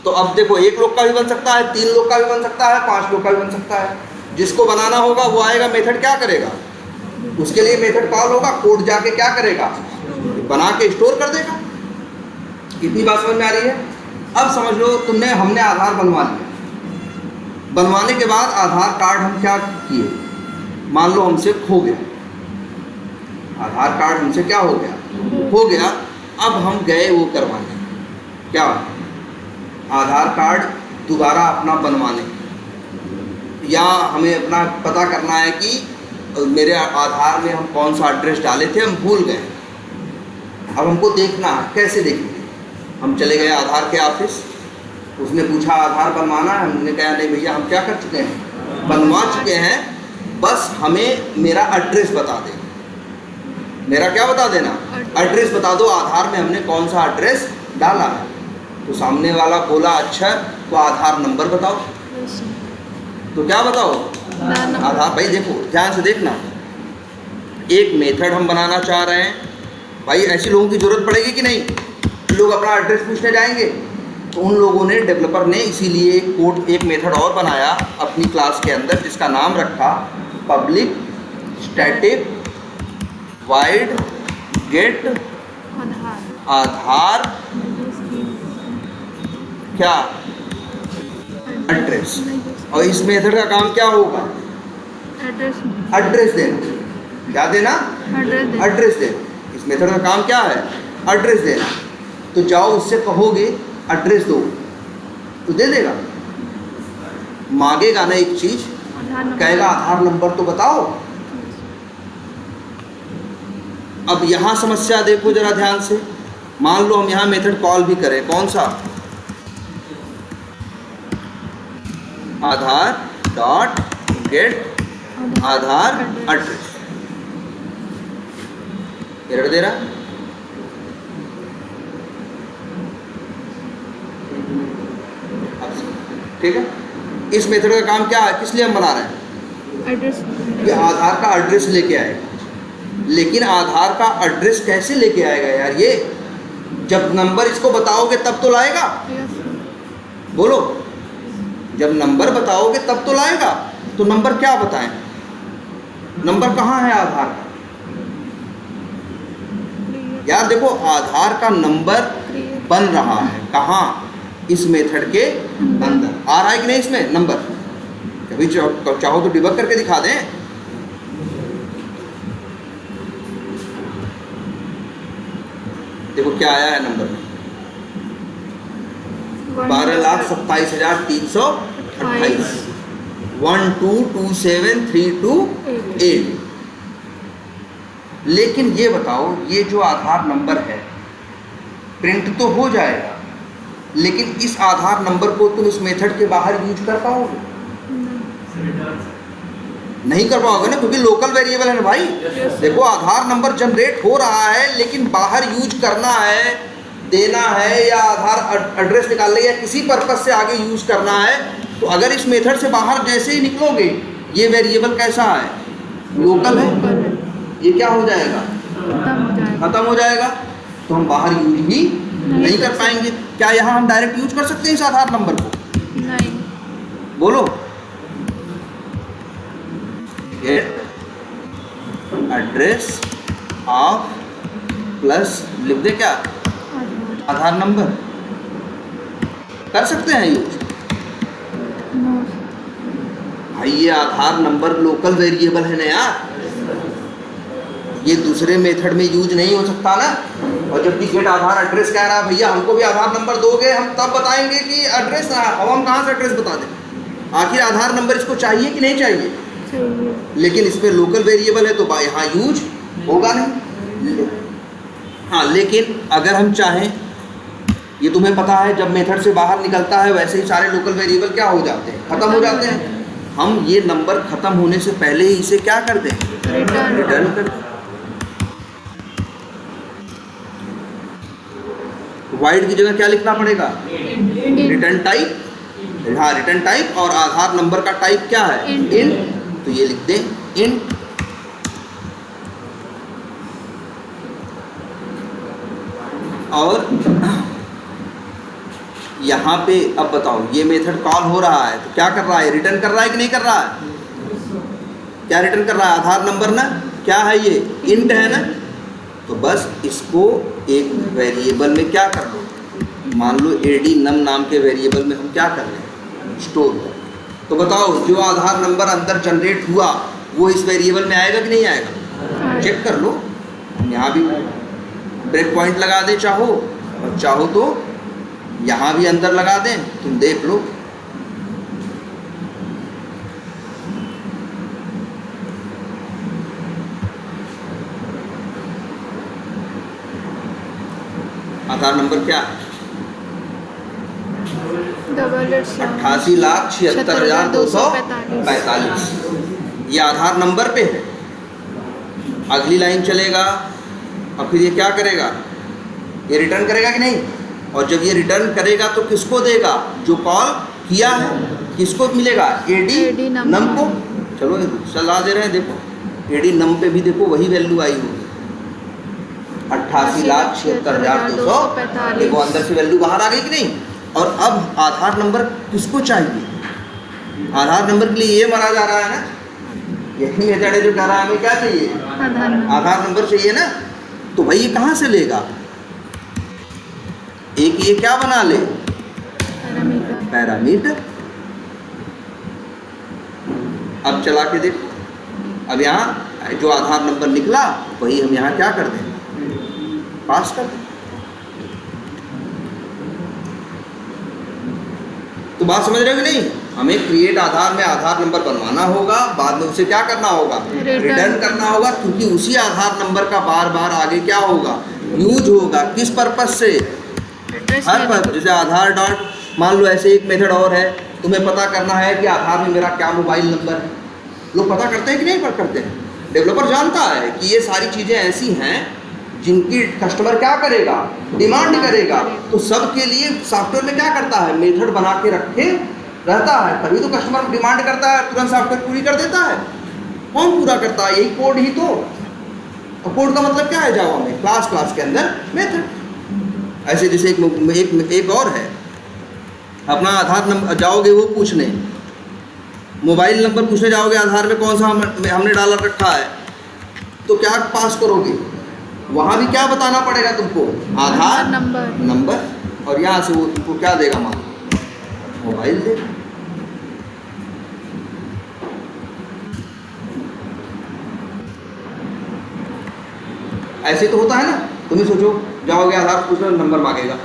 Speaker 1: तो अब देखो, 1 लोग का भी बन सकता है, 3 लोग का भी बन सकता है, 5 लोग का भी बन सकता है। जिसको बनाना होगा वो आएगा, मेथड क्या करेगा, उसके लिए मेथड कॉल होगा, कोड जाके क्या करेगा, बना के स्टोर कर देगा। कितनी बात समझ में आ रही है? अब समझ लो, हमने आधार बनवा लिया, बनवाने के बाद आधार कार्ड हम क्या किए, मान लो हमसे खो गया, आधार कार्ड हमसे क्या हो गया, अब हम गए वो करवाने, क्या, आधार कार्ड दोबारा अपना बनवाने, या हमें अपना पता करना है कि मेरे आधार में हम कौन सा एड्रेस डाले थे, हम भूल गए। अब हमको देखना है, कैसे देखेंगे, हम चले गए आधार के ऑफिस, उसने पूछा आधार बनवाना है, हमने कहा नहीं भैया हम क्या कर चुके हैं, बनवा चुके हैं, बस हमें मेरा एड्रेस बता दे, मेरा क्या बता देना, एड्रेस बता दो, आधार में हमने कौन सा एड्रेस डाला है। तो सामने वाला बोला अच्छा तो आधार नंबर बताओ, तो क्या बताओ, आधार। भाई देखो ध्यान से देखना, एक मेथड हम बनाना चाह रहे हैं, भाई ऐसे लोगों की ज़रूरत पड़ेगी कि नहीं, लोग अपना एड्रेस पूछने जाएंगे। तो उन लोगों ने, डेवलपर ने इसीलिए एक कोड, एक मेथड और बनाया अपनी क्लास के अंदर, जिसका नाम रखा पब्लिक स्टैटिक वाइड गेट आधार क्या, एड्रेस। और इस मेथड का काम क्या होगा, एड्रेस देना, क्या देना, एड्रेस देना। इस मेथड का काम क्या है, एड्रेस देना। तो जाओ उससे कहोगे एड्रेस दो तो दे देगा, मांगेगा ना एक चीज, कहेगा आधार नंबर तो बताओ। अब यहाँ समस्या देखो जरा ध्यान से, मान लो हम यहाँ मेथड कॉल भी करें, कौन सा, आधार डॉट गेट आधार एड्रेस, एरर दे रहा, ठीक है। इस मेथड का काम क्या है, किस लिए हम बना रहे हैं,
Speaker 2: एड्रेस,
Speaker 1: ये आधार का एड्रेस लेके आएगा। लेकिन आधार का एड्रेस कैसे लेके आएगा यार, ये जब नंबर इसको बताओगे तब तो लाएगा, बोलो, जब नंबर बताओगे तब तो लाएगा। तो नंबर क्या बताएं, नंबर कहाँ है आधार का, यार देखो आधार का नंबर बन रहा है कहाँ, इस मेथड के अंदर आ रहा है कि नहीं, इसमें नंबर। कभी चाहो तो डिबग करके दिखा दें, देखो क्या आया है नंबर में, 12,27,328 122732 लेकिन ये बताओ, ये जो आधार नंबर है प्रिंट तो हो जाएगा, लेकिन इस आधार नंबर को तुम इस मेथड के बाहर यूज कर पाओगे? नहीं कर पाओगे ना, क्योंकि लोकल वेरिएबल है ना भाई। देखो आधार नंबर जनरेट हो रहा है, लेकिन बाहर यूज करना है, देना है, या आधार एड्रेस निकालना या किसी पर्पस से आगे यूज करना है, तो अगर इस मेथड से बाहर जैसे ही निकलोगे, ये वेरिएबल कैसा है? लोकल है। ये क्या हो जाएगा? खत्म हो जाएगा। तो हम बाहर यूज ही नहीं कर पाएंगे। क्या यहाँ हम डायरेक्ट यूज कर सकते हैं इस आधार नंबर को?
Speaker 2: नहीं।
Speaker 1: बोलो। एड्रेस ऑफ प्लस लिख दे क्या? आधार नंबर। कर सकते हैं यूज? भाई ये आधार नंबर लोकल वेरिएबल है ना यार, ये दूसरे मेथड में यूज नहीं हो सकता ना। और जब भी गेट आधार एड्रेस कह रहा है भैया हमको भी आधार नंबर दोगे, हम तब बताएंगे कि एड्रेस, हम कहाँ से एड्रेस बता दें? आखिर आधार नंबर इसको चाहिए कि नहीं चाहिए? लेकिन इसमें लोकल वेरिएबल है तो यहाँ यूज होगा नहीं। हाँ, लेकिन अगर हम चाहें, ये तुम्हें पता है जब मेथड से बाहर निकलता है वैसे ही सारे लोकल वेरिएबल क्या हो जाते हैं? खत्म हो जाते हैं। हम ये नंबर खत्म होने से पहले ही इसे क्या कर दें? रिटर्न कर दें। वाइड की जगह क्या लिखना पड़ेगा? Return type. हाँ, रिटर्न टाइप, और आधार नंबर का टाइप क्या है? इंट। तो ये लिख दें इंट। और यहाँ पे अब बताओ, ये मेथड कॉल हो रहा है तो क्या कर रहा है? रिटर्न कर रहा है कि नहीं कर रहा है? क्या रिटर्न कर रहा है? आधार नंबर ना। क्या है ये? इंट है ना। तो बस इसको एक वेरिएबल में क्या कर लो, मान लो एडी नम नाम के वेरिएबल में हम क्या कर लें? स्टोर कर। तो बताओ जो आधार नंबर अंदर जनरेट हुआ वो इस वेरिएबल में आएगा कि नहीं आएगा? चेक कर लो। यहाँ भी ब्रेक पॉइंट लगा दें चाहो, और चाहो तो यहाँ भी अंदर लगा दें, तुम देख लो। आधार नंबर क्या है? 88,76,245। ये आधार नंबर पे है। अगली लाइन चलेगा और फिर ये क्या करेगा? ये रिटर्न करेगा कि नहीं? और जब ये रिटर्न करेगा तो किसको देगा? जो कॉल किया है। किसको मिलेगा? एडी नम को। चलो चला दे रहे हैं, देखो एडी नम पे भी देखो वही वैल्यू आई होगी, 88,76,245। देखो अंदर से वैल्यू बाहर आ गई कि नहीं? और अब आधार नंबर किसको चाहिए? आधार नंबर के लिए ये माना जा रहा है ना, यही मेथड है जो कह रहा है हमें क्या चाहिए? आधार नंबर चाहिए ना। तो भाई ये कहाँ से लेगा? एक ये क्या बना ले? पैरामीटर। अब चला के देखो, अब यहाँ जो आधार नंबर निकला वही हम यहाँ क्या कर दें? पास कर दें। तो बात समझ रहे हो कि नहीं? हमें क्रिएट आधार में आधार नंबर बनवाना होगा, बाद में उसे क्या करना होगा? रिटर्न करना होगा, क्योंकि उसी आधार नंबर का बार बार आगे क्या होगा? यूज होगा। किस पर्पस से? हर पर्पस। जैसे आधार डॉट, मान लो ऐसे एक मेथड और है, तुम्हें पता करना है कि आधार में मेरा क्या मोबाइल नंबर है। लोग पता करते हैं कि नहीं करते हैं? डेवलपर जानता है कि ये सारी चीज़ें ऐसी हैं जिनकी कस्टमर क्या करेगा? डिमांड करेगा। तो सबके लिए सॉफ्टवेयर में क्या करता है? मेथड बना के रखे रहता है, तभी तो कस्टमर डिमांड करता है, तुरंत सॉफ्टवेयर पूरी कर देता है। कौन पूरा करता है? यही कोड ही तो। और कोड का मतलब क्या है जावा में? क्लास के अंदर मेथड। ऐसे जैसे एक और है, अपना आधार नंबर जाओगे वो पूछने, मोबाइल नंबर पूछने जाओगे आधार में कौन सा हमने डाला रखा है, तो क्या पास करोगे? वहाँ भी क्या बताना पड़ेगा तुमको? आधार नंबर। और यहाँ से वो तुमको क्या देगा? मान मोबाइल देगा। ऐसे तो होता है ना। तुम ही सोचो, जाओगे आधार पूछना, नंबर मांगेगा,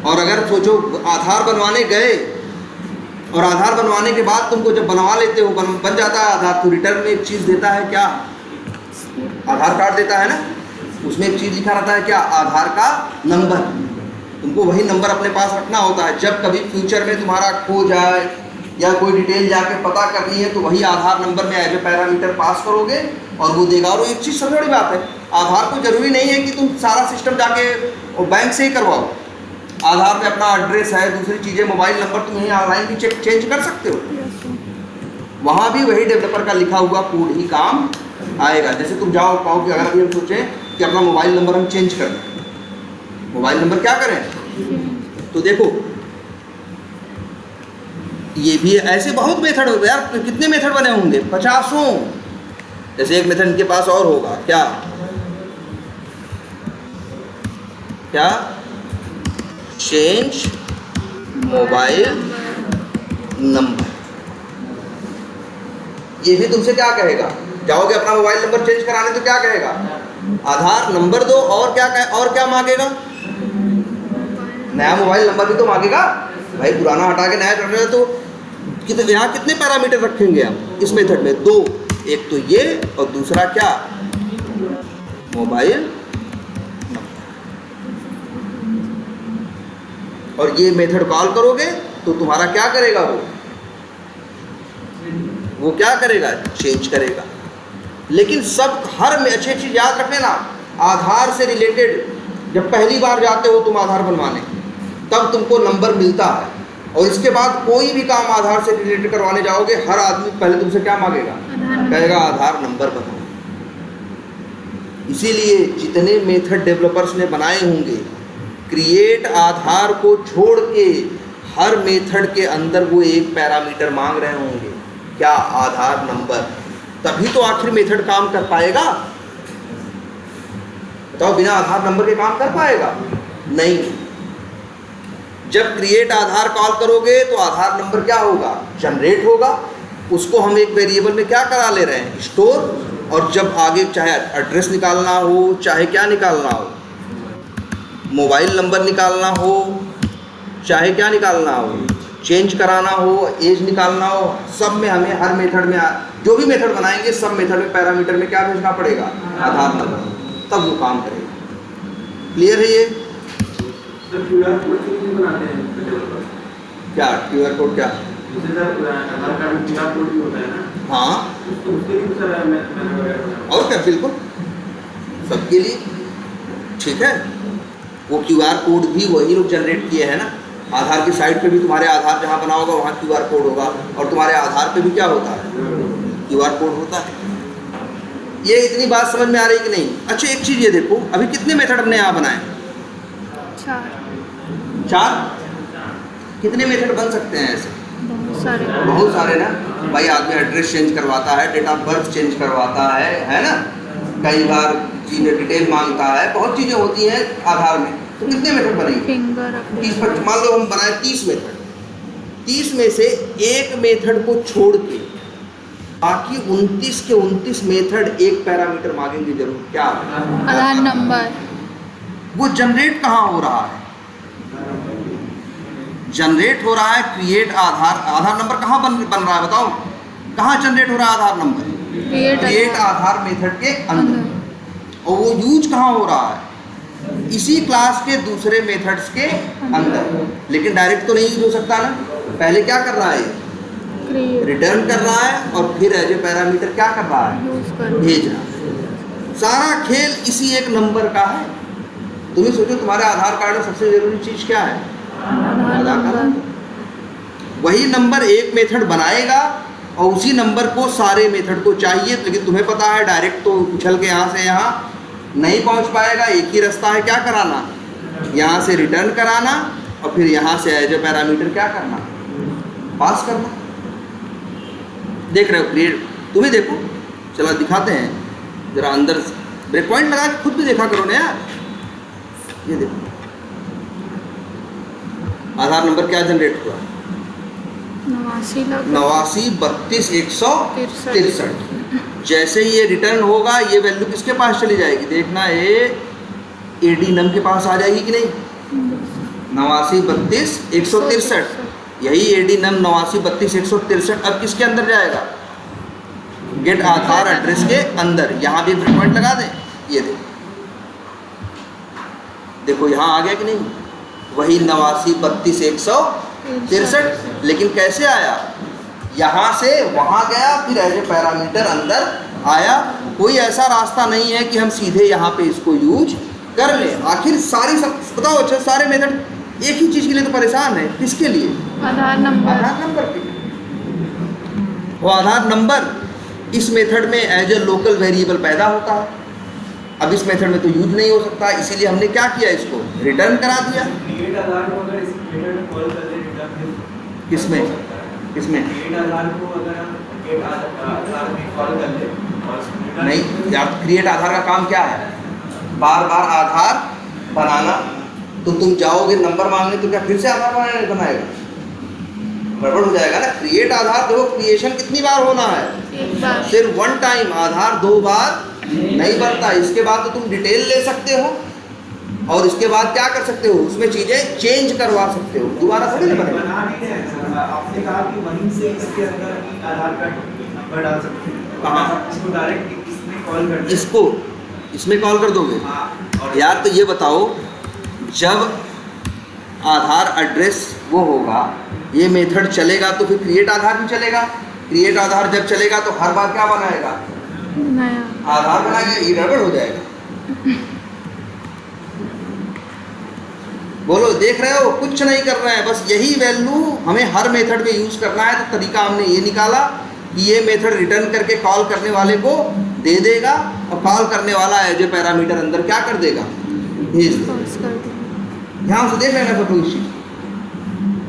Speaker 1: और अगर सोचो आधार बनवाने गए और आधार बनवाने के बाद तुमको जब बनवा लेते हो, बन जाता है आधार, तो रिटर्न में एक चीज़ देता है क्या? आधार कार्ड देता है ना, उसमें एक चीज़ लिखा रहता है क्या? आधार का नंबर। तुमको वही नंबर अपने पास रखना होता है। जब कभी फ्यूचर में तुम्हारा खो जाए या कोई डिटेल जाके पता करनी है तो वही आधार नंबर में एज ए पैरामीटर पास करोगे और वो देगा। और एक चीज़ सबसे बड़ी बात है, आधार को जरूरी नहीं है कि तुम सारा सिस्टम जाके बैंक से ही करवाओ। आधार में अपना एड्रेस है, दूसरी चीज़ें, मोबाइल नंबर तुम यहीं ऑनलाइन भी चेंज कर सकते हो। वहाँ भी वही डेवलपर का लिखा हुआ कोड ही काम आएगा। जैसे तुम जाओ पाओ कि अगर अभी हम सोचें कि अपना मोबाइल नंबर हम चेंज कर दें, मोबाइल नंबर क्या करें, तो देखो ये भी ऐसे बहुत मेथड होते हैं यार। कितने मेथड बने होंगे? 50। जैसे एक मेथड इनके पास और होगा, क्या क्या? Change mobile number. ये भी तुमसे क्या कहेगा? जाओगे अपना मोबाइल नंबर चेंज कराने तो क्या कहेगा? आधार नंबर दो, और क्या मांगेगा? नया मोबाइल नंबर भी तो मांगेगा भाई, पुराना हटा के नया कर रहे हो तो यहाँ कितने पैरामीटर रखेंगे हम इस मेथड में? 2, एक तो ये और दूसरा क्या? Mobile number. और ये मेथड कॉल करोगे तो तुम्हारा क्या करेगा? वो क्या करेगा? चेंज करेगा। लेकिन सब हर में अच्छी चीज़ याद रख लेना, आधार से रिलेटेड जब पहली बार जाते हो तुम आधार बनवाने, तब तुमको नंबर मिलता है। और इसके बाद कोई भी काम आधार से रिलेटेड करवाने जाओगे, हर आदमी पहले तुमसे क्या मांगेगा? कहेगा आधार नंबर बताओ। इसीलिए जितने मेथड डेवलपर्स ने बनाए होंगे, क्रिएट आधार को छोड़ के हर मेथड के अंदर वो एक पैरामीटर मांग रहे होंगे, क्या? आधार नंबर। तभी तो आखिर मेथड काम कर पाएगा। बताओ, बिना आधार नंबर के काम कर पाएगा? नहीं। जब क्रिएट आधार कॉल करोगे तो आधार नंबर क्या होगा? जनरेट होगा। उसको हम एक वेरिएबल में क्या करा ले रहे हैं? स्टोर। और जब आगे चाहे एड्रेस निकालना हो, चाहे क्या निकालना हो, मोबाइल नंबर निकालना हो, चाहे क्या निकालना हो, चेंज कराना हो, एज निकालना हो, सब में हमें हर मेथड में जो भी मेथड बनाएंगे सब मेथड में पैरामीटर में क्या भेजना पड़ेगा? आधार नंबर। तब वो काम करेगा। क्लियर है ये?
Speaker 3: QR कोड क्यों बनाते हैं?
Speaker 1: क्या QR कोड? क्या
Speaker 3: आधार कार्ड में QR कोड भी होता है ना?
Speaker 1: हाँ,
Speaker 3: उसके लिए सर मैं
Speaker 1: और क्या, बिल्कुल सबके लिए ठीक है। वो QR कोड भी वही लोग जनरेट किए हैं ना। आधार की साइट पे भी तुम्हारे आधार जहाँ बना होगा वहाँ QR कोड होगा, और तुम्हारे आधार पे भी क्या होता है? QR कोड होता है। ये इतनी बात समझ में आ रही कि नहीं? अच्छा, एक चीज़ ये देखो, अभी कितने मेथड हमने यहाँ बनाए? 4। कितने मेथड बन सकते हैं ऐसे? बहुत सारे ना भाई। आदमी एड्रेस चेंज करवाता है, डेट ऑफ बर्थ चेंज करवाता है ना, कई बार चीज़ें डिटेल मांगता है, बहुत चीज़ें होती हैं आधार में। तो कितने मेथड बनेंगे? 30। मान लो हम बनाए 30 मेथड, 30 में से एक मेथड को छोड़ के बाकी 29 के 29 मेथड एक पैरामीटर मांगेंगे जरूर, क्या?
Speaker 2: आधार नंबर।
Speaker 1: वो जनरेट कहाँ हो रहा है? जनरेट हो रहा है क्रिएट आधार नंबर कहाँ बन रहा है? बताओ, कहाँ जनरेट हो रहा है आधार नंबर? क्रिएट आधार मेथड के अंदर। और वो यूज कहाँ हो रहा है? इसी क्लास के दूसरे मेथड्स के अंदर। लेकिन डायरेक्ट तो नहीं यूज हो सकता ना, पहले क्या कर रहा है? रिटर्न कर रहा है और फिर एज ए पैरामीटर क्या कर रहा है? भेज रहा है। सारा खेल इसी एक नंबर का है। तुम ही सोचो, तुम्हारे आधार कार्ड में सबसे जरूरी चीज़ क्या है? आधार कार्ड। वही नंबर एक मेथड बनाएगा और उसी नंबर को सारे मेथड को चाहिए। लेकिन तुम्हें पता है डायरेक्ट तो उछल के यहाँ से यहाँ नहीं पहुँच पाएगा। एक ही रास्ता है, क्या कराना? यहाँ से रिटर्न कराना और फिर यहाँ से एज ए पैरामीटर क्या करना? पास करना। देख रहे हो क्रिएट? तुम ही देखो, चलो दिखाते हैं जरा अंदर। ब्रेक पॉइंट लगा के खुद भी देखा करो ना यार। ये देखो, आधार नंबर क्या जनरेट हुआ? 89 32 163। जैसे ही ये रिटर्न होगा, ये वैल्यू किसके पास चली जाएगी? देखना, ये AD नम के पास आ जाएगी कि नहीं? 89 32 163, यही AD num 89 32 163 अब किसके अंदर जाएगा? गेट आधार एड्रेस के अंदर। यहाँ भी ब्रेक पॉइंट लगा दें, ये देखो यहाँ आ गया कि नहीं? वही 89 32 163, लेकिन कैसे आया? यहाँ से वहाँ गया, फिर एज ए पैरामीटर अंदर आया। कोई ऐसा रास्ता नहीं है कि हम सीधे यहाँ पे इसको यूज कर लें। आखिर सारी सब बताओ, अच्छा सारे मेथड एक ही चीज़ के लिए तो परेशान है, किसके लिए?
Speaker 2: आधार नंबर।
Speaker 1: आधार नंबर के लिए। वो आधार नंबर इस मेथड में एज ए लोकल वेरिएबल पैदा होता है। अब इस मेथड में तो यूज नहीं हो सकता, इसीलिए हमने क्या किया, इसको रिटर्न करा दिया।
Speaker 3: क्रिएट आधार को अगर इस मेथड में कॉल कर ले रिटर्न
Speaker 1: किसमें? किसमें?
Speaker 3: क्रिएट आधार को अगर हम गेट आधार में कॉल कर ले और रिटर्न
Speaker 1: नहीं यार, क्रिएट आधार का काम क्या है? बार बार आधार बनाना। तो तुम जाओगे नंबर मांगने तो क्या फिर से आधार बनाएगा? गड़बड़ हो जाएगा ना। क्रिएट आधार देखो, क्रिएशन कितनी बार होना है?
Speaker 2: एक बार।
Speaker 1: सिर्फ 1 टाइम। आधार 2 बार नहीं बनता। इसके बाद तो तुम डिटेल ले सकते हो और इसके बाद क्या कर सकते हो, उसमें चीज़ें चेंज करवा सकते हो। दोबारा थोड़ी ना बनेगा।
Speaker 3: बना नहीं रहे सर, आपने कहा कि वहीं से इसके अंदर ही आधार कार्ड नंबर डाल सकते हैं।
Speaker 1: कहाँ?
Speaker 3: इसको डायरेक्ट इसमें कॉल कर
Speaker 1: इसको इसमें कॉल कर दोगे?
Speaker 3: और
Speaker 1: यार तो ये बताओ, जब आधार एड्रेस वो होगा, ये मेथड चलेगा तो फिर क्रिएट आधार भी चलेगा। क्रिएट आधार जब चलेगा तो हर बार क्या बनाएगा?
Speaker 2: नया
Speaker 1: आधार बनाएगा। ये गड़बड़ हो जाएगा। बोलो, देख रहे हो? कुछ नहीं कर रहे हैं, बस यही वैल्यू हमें हर मेथड में यूज करना है। तो तरीका हमने ये निकाला कि ये मेथड रिटर्न करके कॉल करने वाले को दे देगा और कॉल करने वाला एज ए पैरामीटर अंदर क्या कर देगा? भेज देगा।
Speaker 2: पास कर दो।
Speaker 1: ध्यान से देख लेना फोटो इस चीज।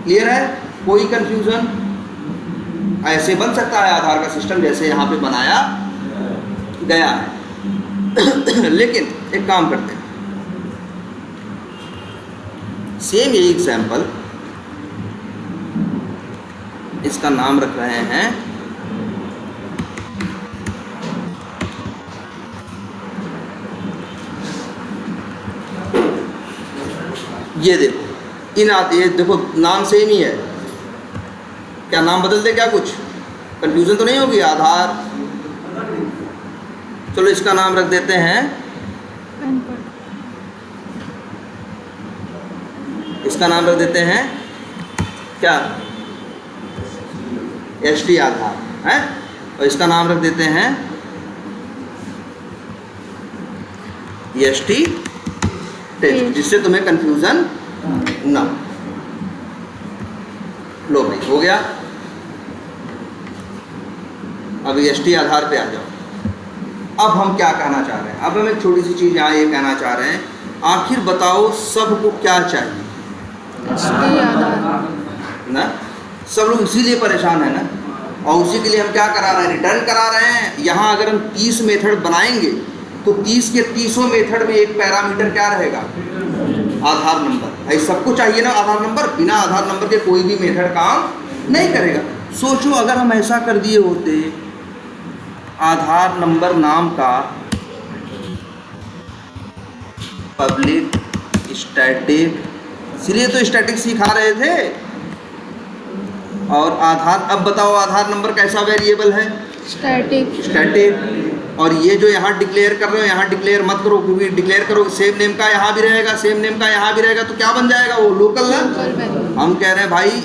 Speaker 1: क्लियर है? कोई कंफ्यूजन? ऐसे बन सकता है आधार का सिस्टम जैसे यहाँ पे बनाया गया है। लेकिन एक काम करते हैं, सेम यही एग्जाम्पल, इसका नाम रख रहे हैं ये देखो, ये देखो नाम सेम ही है। क्या नाम बदल दे? क्या कुछ कंफ्यूजन तो नहीं होगी? आधार, चलो इसका नाम रख देते हैं,
Speaker 2: पैन कार्ड।
Speaker 1: इसका नाम रख देते हैं क्या? ST आधार है। और इसका नाम रख देते हैं ST टेस्ट, जिससे तुम्हें कंफ्यूजन ना। लो भाई, हो गया। अब ST आधार पे आ जाओ। अब हम क्या कहना चाह रहे हैं? अब हम एक छोटी सी चीज़ यहाँ ये कहना चाह रहे हैं, आखिर बताओ सबको क्या चाहिए?
Speaker 2: ST आधार।
Speaker 1: ना, सब लोग इसीलिए परेशान है ना। और उसी के लिए हम क्या करा रहे हैं? रिटर्न करा रहे हैं। यहाँ अगर हम 30 मेथड बनाएंगे तो 30 के 30 मेथड में एक पैरामीटर क्या रहेगा? आधार नंबर। भाई सबको चाहिए ना आधार नंबर। बिना आधार नंबर के कोई भी मेथड काम नहीं करेगा। सोचो अगर हम ऐसा कर दिए होते, आधार नंबर नाम का पब्लिक स्टैटिक, इसलिए तो स्टैटिक सिखा रहे थे। और आधार, अब बताओ आधार नंबर कैसा वेरिएबल है?
Speaker 2: स्टैटिक।
Speaker 1: स्टैटिक। और ये जो यहाँ डिक्लेयर कर रहे हो, यहाँ डिक्लेयर मत करो, क्योंकि डिक्लेयर करो सेम नेम का यहाँ भी रहेगा, सेम नेम का यहाँ भी रहेगा, तो क्या बन जाएगा वो? लोकल ना। हम कह रहे हैं भाई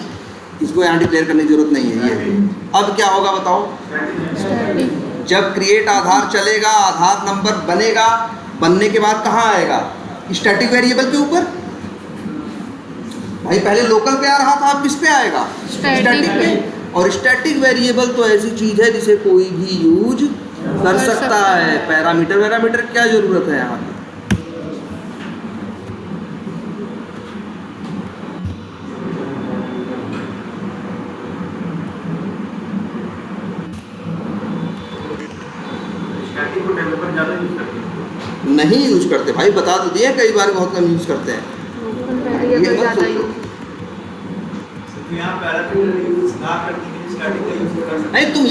Speaker 1: इसको यहाँ डिक्लेयर करने की जरूरत नहीं है। ये अब क्या होगा बताओ?
Speaker 2: स्टैटिक।
Speaker 1: जब क्रिएट आधार चलेगा, आधार नंबर बनेगा, बनने के बाद कहाँ आएगा? स्टैटिक वेरिएबल के ऊपर। भाई पहले लोकल पे आ रहा था, अब किस पे आएगा?
Speaker 2: स्टैटिक
Speaker 1: पे। और स्टैटिक वेरिएबल तो ऐसी चीज है जिसे कोई भी यूज कर सकता है। पैरामीटर की क्या जरूरत है यहाँ पे?
Speaker 3: स्टैटिक को डेवलपर ज़्यादा यूज करते हैं।
Speaker 1: नहीं यूज करते भाई, बता तो दिए कई बार, बहुत कम यूज करते हैं। ये मत
Speaker 2: ज़्यादा
Speaker 1: सोचो।
Speaker 3: तो यहाँ पैरामीटर यूज ना करके स्टैटिक का यूज कर सकते हैं।
Speaker 1: नहीं, तुम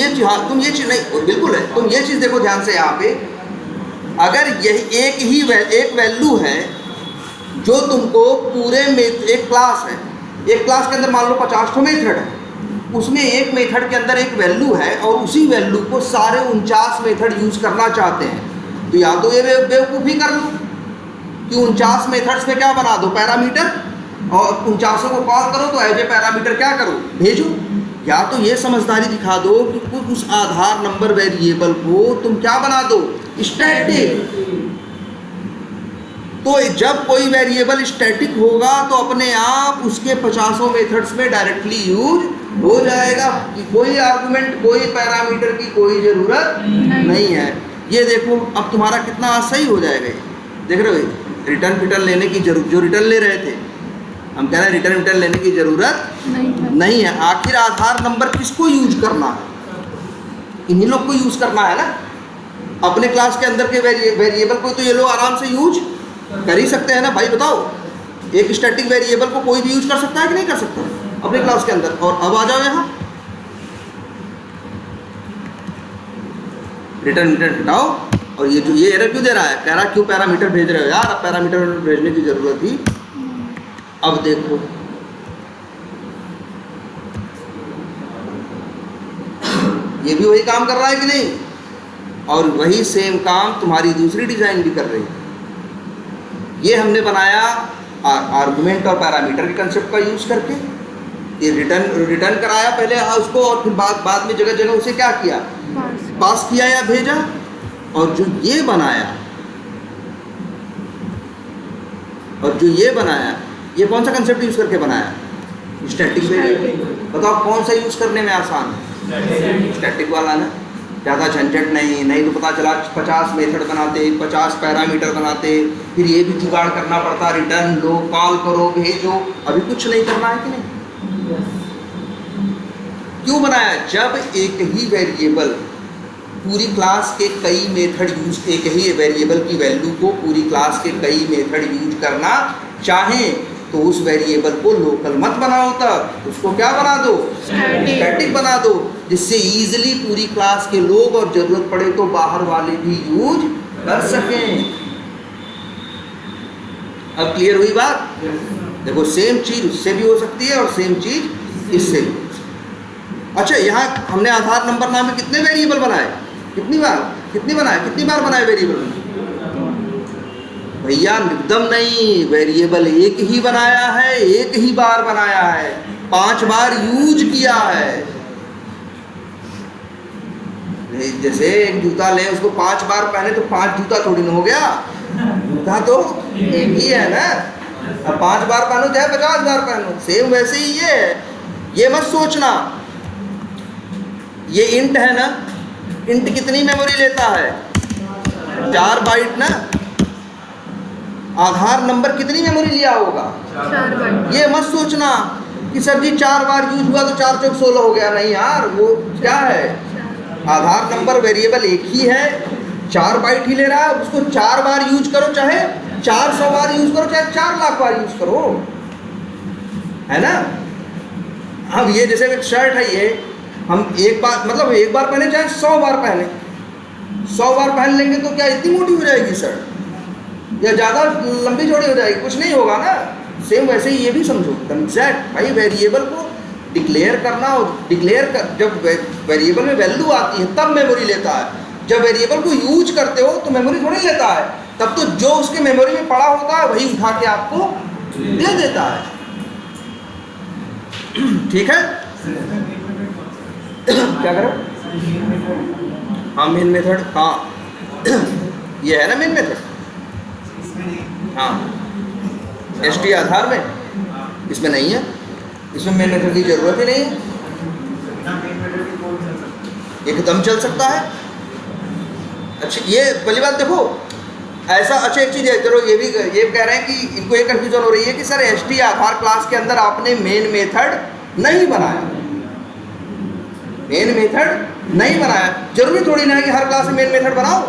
Speaker 1: ये चीज नहीं, बिल्कुल है। तुम ये चीज देखो ध्यान से यहाँ पे, अगर यही एक वैल्यू है जो तुमको पूरे में एक क्लास है, एक क्लास के अंदर मान लो 50 मेथड है, उसमें एक मेथड के अंदर एक वैल्यू है और उसी वैल्यू को सारे 49 मेथड यूज़ करना चाहते हैं, तो या तो ये बेवकूफ़ी कर लो कि 49 मेथड्स में क्या बना दो, पैरामीटर, और 49 को कॉल करो तो एज ए पैरामीटर क्या करो, भेजो। या तो ये समझदारी दिखा दो कि उस आधार नंबर वेरिएबल को तुम क्या बना दो, स्टैटिक। तो जब कोई वेरिएबल स्टैटिक होगा तो अपने आप उसके 50 मेथड्स में डायरेक्टली यूज हो जाएगा, कि कोई आर्गुमेंट, कोई पैरामीटर की कोई ज़रूरत नहीं है। ये देखो अब तुम्हारा कितना सही हो जाएगा। देख रहे हो, रिटर्न लेने की जरूरत, जो रिटर्न ले रहे थे हम कह रहे हैं रिटर्न लेने की ज़रूरत नहीं है। आखिर आधार नंबर किसको यूज करना है, इन्हीं लोग को यूज करना है ना। अपने क्लास के अंदर के वेरिएबल को तो ये लोग आराम से यूज कर ही सकते हैं ना भाई। बताओ, एक स्टैटिक वेरिएबल को कोई भी यूज कर सकता है कि नहीं कर सकता अपने क्लास के अंदर। और अब आ जाओ यहाँ, रिटर्न हटाओ, और ये जो ये एरर क्यों दे रहा है, कह रहा क्यों पैरामीटर भेज रहे हो यार, अब पैरामीटर भेजने की जरूरत ही। अब देखो ये भी वही काम कर रहा है कि नहीं, और वही सेम काम तुम्हारी दूसरी डिजाइन भी कर रही है। ये हमने बनाया आर्गुमेंट और पैरामीटर के कंसेप्ट का यूज करके, ये रिटर्न कराया पहले उसको, और फिर बाद में जगह जगह उसे क्या किया, पास किया या भेजा। और जो ये बनाया, ये कौन सा कंसेप्ट यूज करके बनाया, स्टैटिक वेरिएबल। बताओ कौन सा यूज करने में आसान है, स्टैटिक वाला ना। ज़्यादा झंझट नहीं तो पता चला 50 मेथड बनाते, 50 पैरामीटर बनाते, फिर ये भी जुगाड़ करना पड़ता, रिटर्न लो, कॉल करो, भेजो। अभी कुछ नहीं करना है कि नहीं। क्यों बनाया, जब एक ही वेरिएबल पूरी क्लास के कई मेथड यूज, एक ही वेरिएबल की वैल्यू को पूरी क्लास के कई मेथड यूज करना चाहें तो उस वेरिएबल को लोकल मत बनाओ, तक उसको क्या बना दो, स्टैटिक बना दो, जिससे इजीली पूरी क्लास के लोग और जरूरत पड़े तो बाहर वाले भी यूज कर सकें। अब क्लियर हुई बात। देखो सेम चीज उससे भी हो सकती है और सेम चीज इससे भी हो सकती है। अच्छा, यहाँ हमने आधार नंबर नाम में कितने वेरिएबल बनाए, कितनी बार बनाए वेरिएबल? भैया एकदम नहीं, वेरिएबल एक ही बनाया है, एक ही बार बनाया है, 5 बार यूज किया है। जैसे एक जूता ले, उसको 5 बार पहने तो 5 जूता थोड़ी ना हो गया, जूता तो एक ही है ना। अब 5 बार पहनो चाहे 50 बार पहनो, सेम वैसे ही ये है। ये मत सोचना, ये इंट है ना, इंट कितनी मेमोरी लेता है, 4 बाइट ना। आधार नंबर कितनी मेमोरी लिया होगा,
Speaker 2: 4 बाइट।
Speaker 1: ये मत सोचना कि सर जी 4 बार यूज हुआ तो 4 चौक 16 हो गया। नहीं यार, वो क्या है, आधार नंबर वेरिएबल एक ही है, 4 बाइट ही ले रहा है। उसको 4 बार यूज करो, चाहे 400 बार यूज करो, चाहे 4 लाख बार यूज करो, है ना। अब ये जैसे एक शर्ट है, ये हम एक बार पहने चाहे 100 बार पहने, 100 बार पहन लेंगे तो क्या इतनी मोटी हो जाएगी शर्ट, या ज़्यादा लंबी चौड़ी हो जाएगी, कुछ नहीं होगा ना। सेम वैसे ही ये भी समझो एग्जैक्ट भाई, वेरिएबल को डिक्लेयर करना, और जब वेरिएबल में वैल्यू आती है तब मेमोरी लेता है, जब वेरिएबल को यूज करते हो तो मेमोरी थोड़ी लेता है। तब तो जो उसके मेमोरी में पड़ा होता है वही उठा के आपको दे देता है। ठीक है, क्या करो, हाँ मेन मेथड, हाँ ये है ना मेन मेथड, हाँ एसटी आधार में, इसमें नहीं है, इसमें मेन मेथड की जरूरत ही नहीं है, एकदम चल सकता है। अच्छा ये पहली बात देखो ऐसा। अच्छा एक चीज़ है, चलो ये कह रहे हैं कि इनको ये कन्फ्यूजन हो रही है कि सर एसटी आधार क्लास के अंदर आपने मेन मेथड नहीं बनाया, मेन मेथड नहीं बनाया। जरूरी थोड़ी ना है कि हर क्लास में मेन मेथड बनाओ,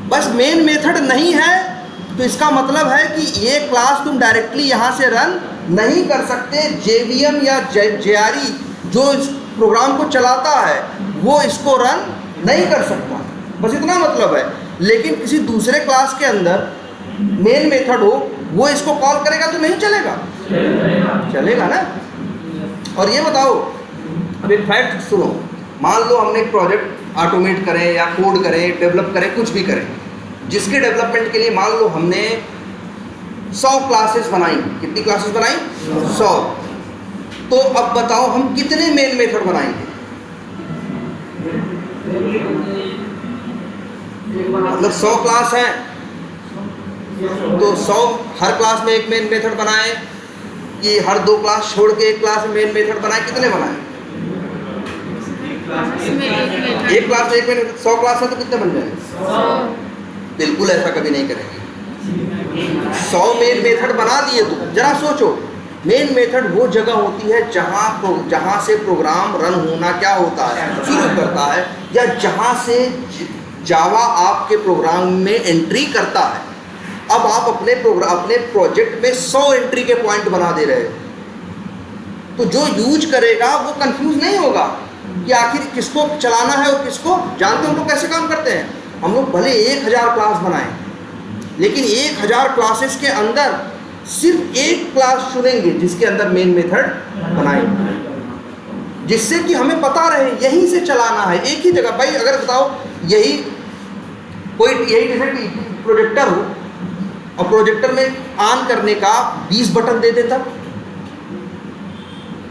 Speaker 1: बस मेन मेथड नहीं है तो इसका मतलब है कि ये क्लास तुम डायरेक्टली यहाँ से रन नहीं कर सकते। जेवीएम या जेआरई जो इस प्रोग्राम को चलाता है वो इसको रन नहीं कर सकता, बस इतना मतलब है। लेकिन किसी दूसरे क्लास के अंदर मेन मेथड हो वो इसको कॉल करेगा तो नहीं चलेगा, चलेगा ना। और ये बताओ, अब एक फैक्ट सुनो, मान लो हमने एक प्रोजेक्ट ऑटोमेट करें या कोड करें, डेवलप करें, कुछ भी करें, जिसके डेवलपमेंट के लिए मान लो हमने 100 क्लासेस बनाई। कितनी क्लासेस बनाई? 100। तो अब बताओ हम कितने मेन मेथड बनाएंगे? मतलब 100 क्लास है तो 100 हर क्लास में एक मेन मेथड बनाए कि हर 2 क्लास छोड़ के एक क्लास में मेन मेथड बनाए? कितने बनाए? एक क्लास में एक मेन। 100 क्लास है तो कितने बन जाएंगे? बिल्कुल ऐसा कभी नहीं करेंगे। 100 मेन मेथड बना दिए तो जरा सोचो, मेन मेथड वो जगह होती है जहाँ से प्रोग्राम रन होना क्या होता है, शुरू करता है, या जहाँ से जावा आपके प्रोग्राम में एंट्री करता है। अब आप अपने प्रोजेक्ट में 100 एंट्री के पॉइंट बना दे रहे हो, तो जो यूज करेगा वो कंफ्यूज नहीं होगा कि आखिर किसको चलाना है और किसको। जानते हो हम लोग कैसे काम करते हैं? हम लोग भले 1000 क्लास बनाएं, लेकिन 1000 क्लासेस के अंदर सिर्फ एक क्लास चुनेंगे जिसके अंदर मेन मेथड बनाएंगे, जिससे कि हमें पता रहे यहीं से चलाना है, एक ही जगह। भाई अगर बताओ यही जैसे प्रोजेक्टर हो और प्रोजेक्टर में ऑन करने का 20 बटन दे देता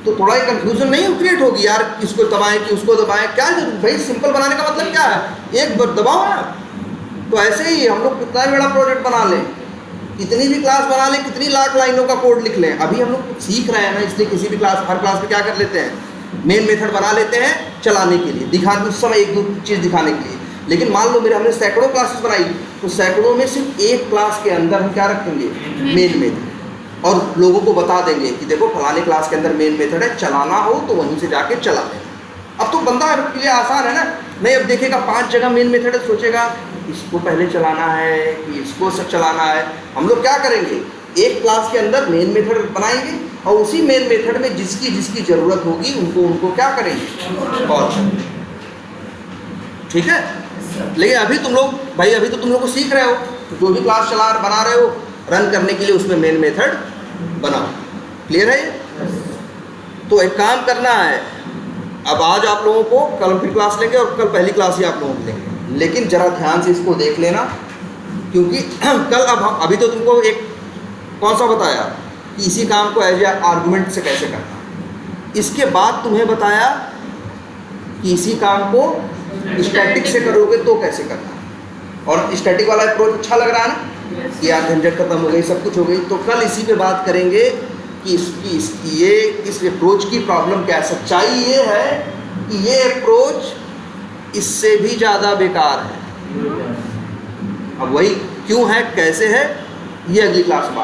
Speaker 1: तो थोड़ा ही कंफ्यूजन नहीं क्रिएट होगी यार, किसको दबाएं कि उसको दबाएं, क्या जरूरत? भाई सिंपल बनाने का मतलब क्या है? एक दबाओ ना। तो ऐसे ही हम लोग कितना भी बड़ा प्रोजेक्ट बना लें, कितनी भी क्लास बना लें, कितनी लाख लाइनों का कोड लिख लें, अभी हम लोग सीख रहे हैं ना, इसलिए किसी भी हर क्लास में क्या कर लेते हैं? मेन मेथड बना लेते हैं चलाने के लिए, उस समय एक दो चीज़ दिखाने के लिए। लेकिन मान लो हमने सैकड़ों क्लासेस बनाई, तो सैकड़ों में सिर्फ एक क्लास के अंदर हम क्या रखेंगे? Main method. और लोगों को बता देंगे कि देखो फलाने क्लास के अंदर मेन मेथड है, चलाना हो तो वहीं से जाके चला लेना। अब तो बंदा के लिए आसान है ना, नहीं अब देखेगा 5 जगह मेन मेथड है, सोचेगा इसको पहले चलाना है कि इसको सब चलाना है। हम लोग क्या करेंगे? एक क्लास के अंदर मेन मेथड बनाएंगे और उसी मेन मेथड में जिसकी ज़रूरत होगी उनको क्या करेंगे? कॉल करेंगे। ठीक है? लेकिन अभी तुम लोग को सीख रहे हो, तो जो भी क्लास बना रहे हो रन करने के लिए उसमें मेन मेथड बनाओ। क्लियर है? तो एक काम करना है, अब आज आप लोगों को, कल फिर क्लास लेंगे और कल पहली क्लास ही आप लोगों को लेंगे, लेकिन ज़रा ध्यान से इसको देख लेना, क्योंकि कल अभी तो तुमको एक कौन सा बताया कि इसी काम को एज ए आर्गूमेंट से कैसे करना। इसके बाद तुम्हें बताया कि इसी काम को स्टैटिक से करोगे तो कैसे करना। और स्टैटिक वाला अप्रोच अच्छा लग रहा है ना कि यार झंझट खत्म हो गई, सब कुछ हो गई। तो कल इसी पे बात करेंगे कि इस अप्रोच की प्रॉब्लम क्या है। सच्चाई ये है कि ये अप्रोच इससे भी ज़्यादा बेकार है। अब वही क्यों है, कैसे है, ये अगली क्लास में